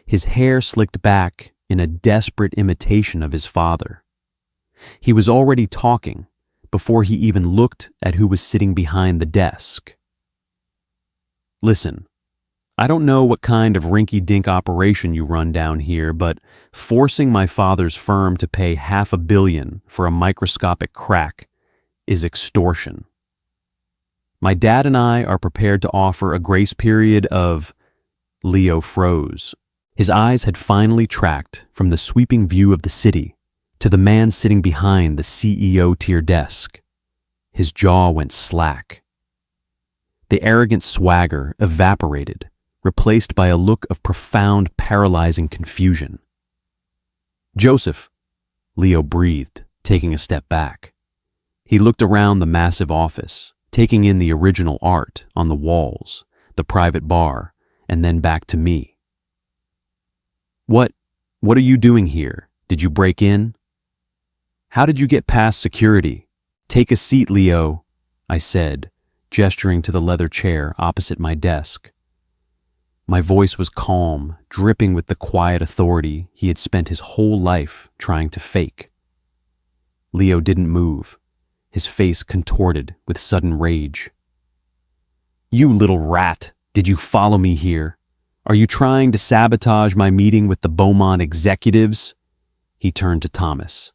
His hair slicked back in a desperate imitation of his father. He was already talking before he even looked at who was sitting behind the desk. "Listen, I don't know what kind of rinky-dink operation you run down here, but forcing my father's firm to pay $500 million for a microscopic crack is extortion. My dad and I are prepared to offer a grace period of—" Leo froze. His eyes had finally tracked from the sweeping view of the city to the man sitting behind the CEO-tier desk. His jaw went slack. The arrogant swagger evaporated, replaced by a look of profound, paralyzing confusion. "Joseph," Leo breathed, taking a step back. He looked around the massive office, taking in the original art on the walls, the private bar, and then back to me. What are you doing here? Did you break in? How did you get past security?" "Take a seat, Leo," I said, gesturing to the leather chair opposite my desk. My voice was calm, dripping with the quiet authority he had spent his whole life trying to fake. Leo didn't move, his face contorted with sudden rage. "You little rat, did you follow me here? Are you trying to sabotage my meeting with the Beaumont executives?" He turned to Thomas.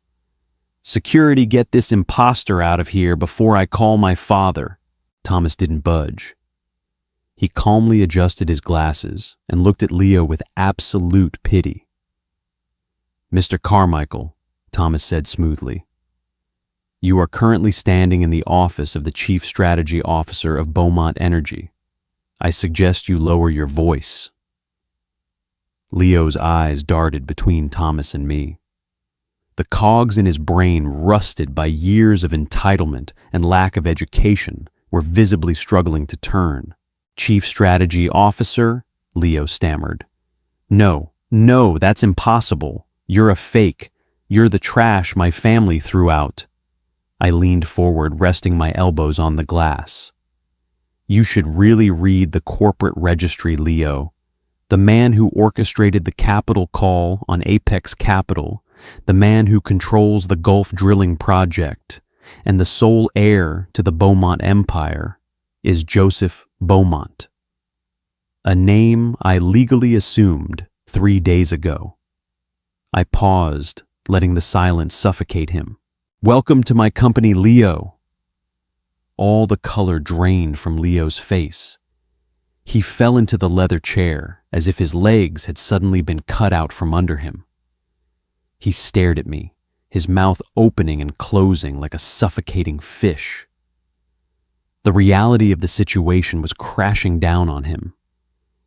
"Security, get this imposter out of here before I call my father." Thomas didn't budge. He calmly adjusted his glasses and looked at Leo with absolute pity. "Mr. Carmichael," Thomas said smoothly, "you are currently standing in the office of the Chief Strategy Officer of Beaumont Energy. I suggest you lower your voice." Leo's eyes darted between Thomas and me. The cogs in his brain, rusted by years of entitlement and lack of education, were visibly struggling to turn. "Chief Strategy Officer?" Leo stammered. No, that's impossible. You're a fake. You're the trash my family threw out." I leaned forward, resting my elbows on the glass. "You should really read the corporate registry, Leo. The man who orchestrated the capital call on Apex Capital, the man who controls the Gulf drilling project, and the sole heir to the Beaumont empire is Joseph Beaumont. A name I legally assumed 3 days ago." I paused, letting the silence suffocate him. "Welcome to my company, Leo." All the color drained from Leo's face. He fell into the leather chair as if his legs had suddenly been cut out from under him. He stared at me, his mouth opening and closing like a suffocating fish. The reality of the situation was crashing down on him.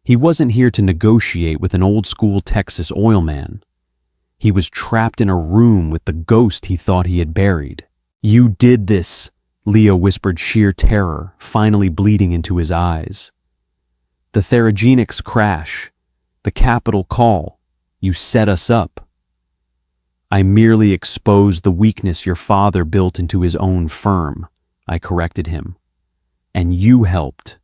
He wasn't here to negotiate with an old-school Texas oil man. He was trapped in a room with the ghost he thought he had buried. "You did this," Leo whispered, sheer terror finally bleeding into his eyes. "The Theragenics crash, the capital call, you set us up." "I merely exposed the weakness your father built into his own firm," I corrected him. "And you helped.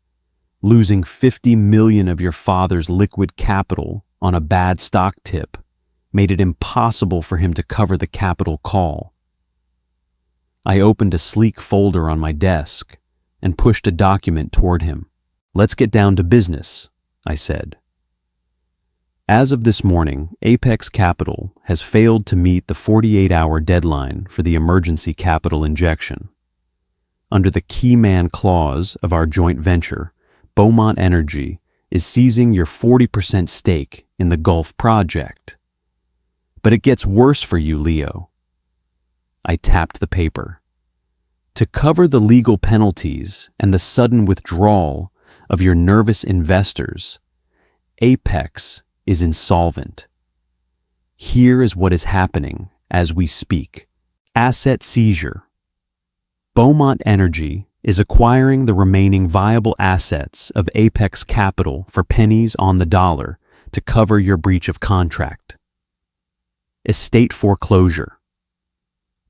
Losing 50 million of your father's liquid capital on a bad stock tip made it impossible for him to cover the capital call." I opened a sleek folder on my desk and pushed a document toward him. "Let's get down to business," I said. "As of this morning, Apex Capital has failed to meet the 48-hour deadline for the emergency capital injection. Under the key man clause of our joint venture, Beaumont Energy is seizing your 40% stake in the Gulf project. But it gets worse for you, Leo." I tapped the paper. "To cover the legal penalties and the sudden withdrawal of your nervous investors, Apex is insolvent. Here is what is happening as we speak. Asset seizure. Beaumont Energy is acquiring the remaining viable assets of Apex Capital for pennies on the dollar to cover your breach of contract. Estate foreclosure.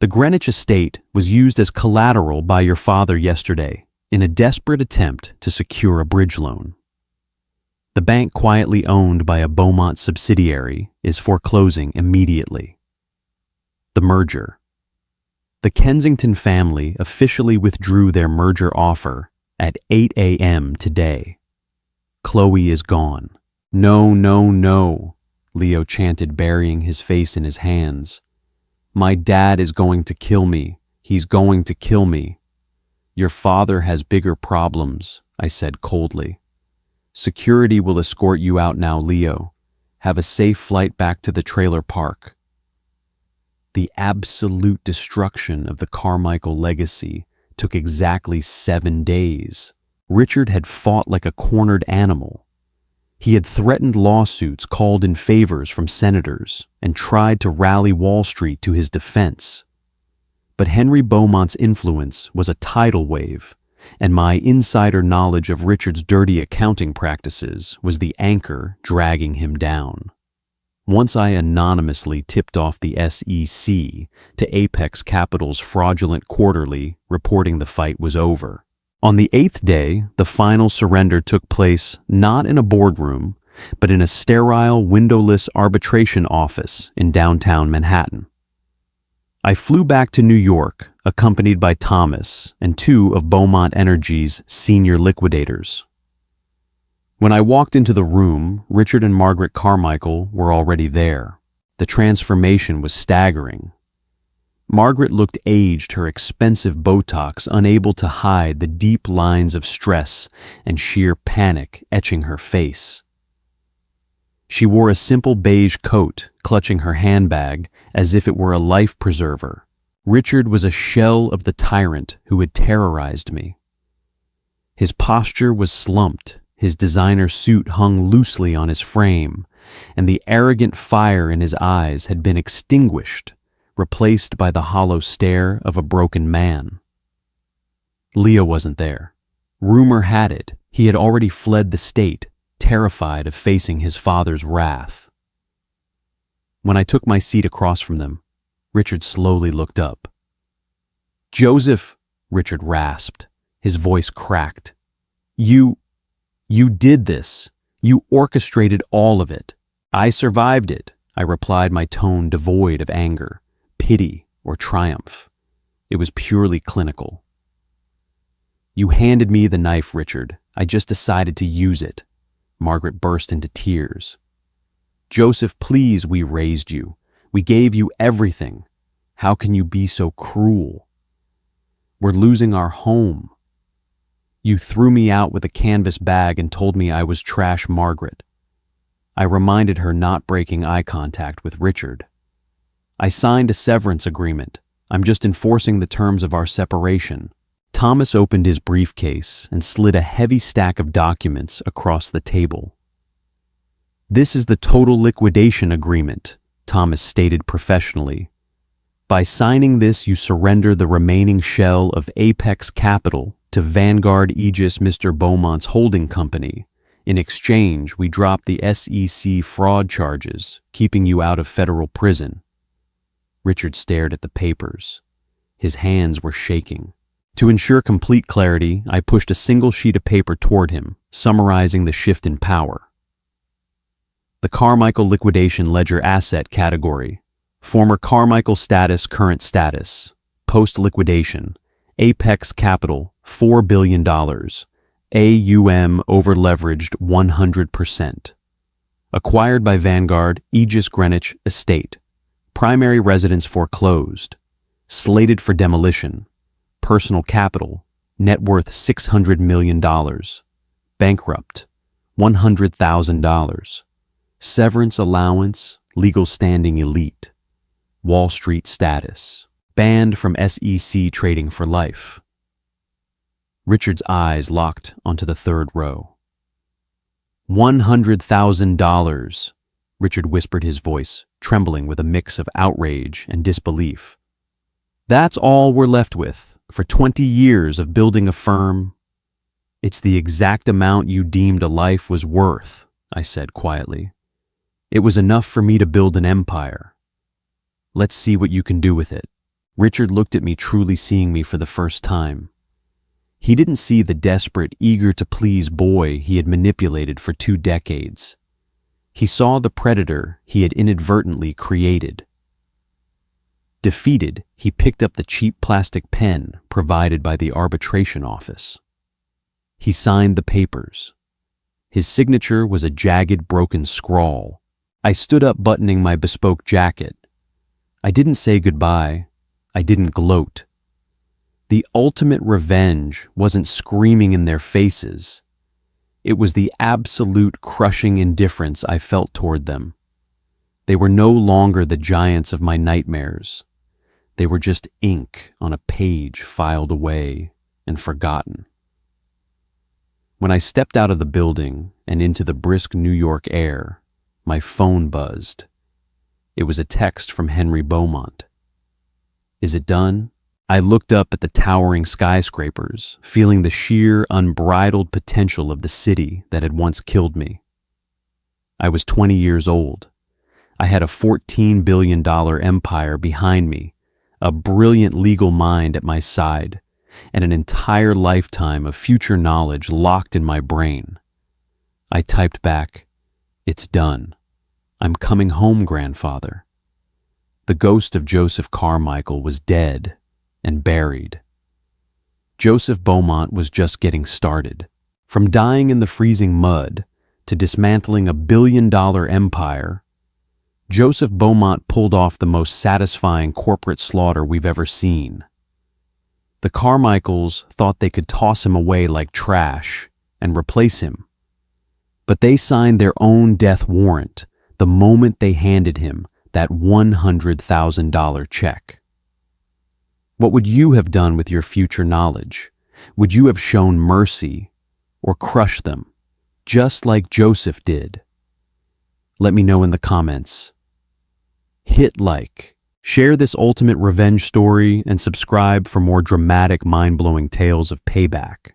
The Greenwich estate was used as collateral by your father yesterday in a desperate attempt to secure a bridge loan. The bank quietly owned by a Beaumont subsidiary is foreclosing immediately. The merger. The Kensington family officially withdrew their merger offer at 8 a.m. today. Chloe is gone. No, no, no, Leo chanted, burying his face in his hands. My dad is going to kill me. He's going to kill me. Your father has bigger problems, I said coldly. Security will escort you out now, Leo. Have a safe flight back to the trailer park. The absolute destruction of the Carmichael legacy took exactly 7 days. Richard had fought like a cornered animal. He had threatened lawsuits, called in favors from senators, and tried to rally Wall Street to his defense. But Henry Beaumont's influence was a tidal wave, and my insider knowledge of Richard's dirty accounting practices was the anchor dragging him down. Once I anonymously tipped off the SEC to Apex Capital's fraudulent quarterly reporting the fight was over. On the 8th day, the final surrender took place not in a boardroom, but in a sterile, windowless arbitration office in downtown Manhattan. I flew back to New York, accompanied by Thomas and 2 of Beaumont Energy's senior liquidators. When I walked into the room, Richard and Margaret Carmichael were already there. The transformation was staggering. Margaret looked aged, her expensive Botox unable to hide the deep lines of stress and sheer panic etching her face. She wore a simple beige coat, clutching her handbag as if it were a life preserver. Richard was a shell of the tyrant who had terrorized me. His posture was slumped, his designer suit hung loosely on his frame, and the arrogant fire in his eyes had been extinguished, replaced by the hollow stare of a broken man. Leo wasn't there. Rumor had it he had already fled the state, terrified of facing his father's wrath. When I took my seat across from them, Richard slowly looked up. "Joseph," Richard rasped, his voice cracked. You did this. You orchestrated all of it." "I survived it," I replied, my tone devoid of anger, pity, or triumph. It was purely clinical. "You handed me the knife, Richard. I just decided to use it." Margaret burst into tears. "Joseph, please, we raised you. We gave you everything. How can you be so cruel? We're losing our home. You threw me out with a canvas bag and told me I was trash, Margaret." I reminded her, not breaking eye contact with Richard. "I signed a severance agreement. I'm just enforcing the terms of our separation." Thomas opened his briefcase and slid a heavy stack of documents across the table. "This is the total liquidation agreement," Thomas stated professionally. "By signing this, you surrender the remaining shell of Apex Capital to Vanguard Aegis Mr. Beaumont's holding company. In exchange, we drop the SEC fraud charges, keeping you out of federal prison." Richard stared at the papers. His hands were shaking. To ensure complete clarity, I pushed a single sheet of paper toward him, summarizing the shift in power. The Carmichael liquidation ledger asset category: former Carmichael status, current status. Post-liquidation: Apex Capital, $4 billion. AUM over-leveraged 100%. Acquired by Vanguard Aegis Greenwich Estate. Primary residence foreclosed. Slated for demolition. Personal capital, net worth $600 million. Bankrupt, $100,000. Severance allowance, legal standing elite. Wall Street status. Banned from SEC trading for life. Richard's eyes locked onto the third row. $100,000, Richard whispered, his voice trembling with a mix of outrage and disbelief. That's all we're left with for 20 years of building a firm. It's the exact amount you deemed a life was worth, I said quietly. It was enough for me to build an empire. Let's see what you can do with it. Richard looked at me, truly seeing me for the first time. He didn't see the desperate, eager-to-please boy he had manipulated for 2 decades. He saw the predator he had inadvertently created. Defeated, he picked up the cheap plastic pen provided by the arbitration office. He signed the papers. His signature was a jagged, broken scrawl. I stood up, buttoning my bespoke jacket. I didn't say goodbye. I didn't gloat. The ultimate revenge wasn't screaming in their faces. It was the absolute crushing indifference I felt toward them. They were no longer the giants of my nightmares. They were just ink on a page filed away and forgotten. When I stepped out of the building and into the brisk New York air, my phone buzzed. It was a text from Henry Beaumont. Is it done? I looked up at the towering skyscrapers, feeling the sheer, unbridled potential of the city that had once killed me. I was 20 years old. I had a $14 billion empire behind me, a brilliant legal mind at my side, and an entire lifetime of future knowledge locked in my brain. I typed back, "It's done. I'm coming home, grandfather." The ghost of Joseph Carmichael was dead and buried. Joseph Beaumont was just getting started. From dying in the freezing mud to dismantling a billion-dollar empire, Joseph Beaumont pulled off the most satisfying corporate slaughter we've ever seen. The Carmichaels thought they could toss him away like trash and replace him. But they signed their own death warrant the moment they handed him that $100,000 check. What would you have done with your future knowledge? Would you have shown mercy or crushed them, just like Joseph did? Let me know in the comments. Hit like, share this ultimate revenge story, and subscribe for more dramatic, mind-blowing tales of payback.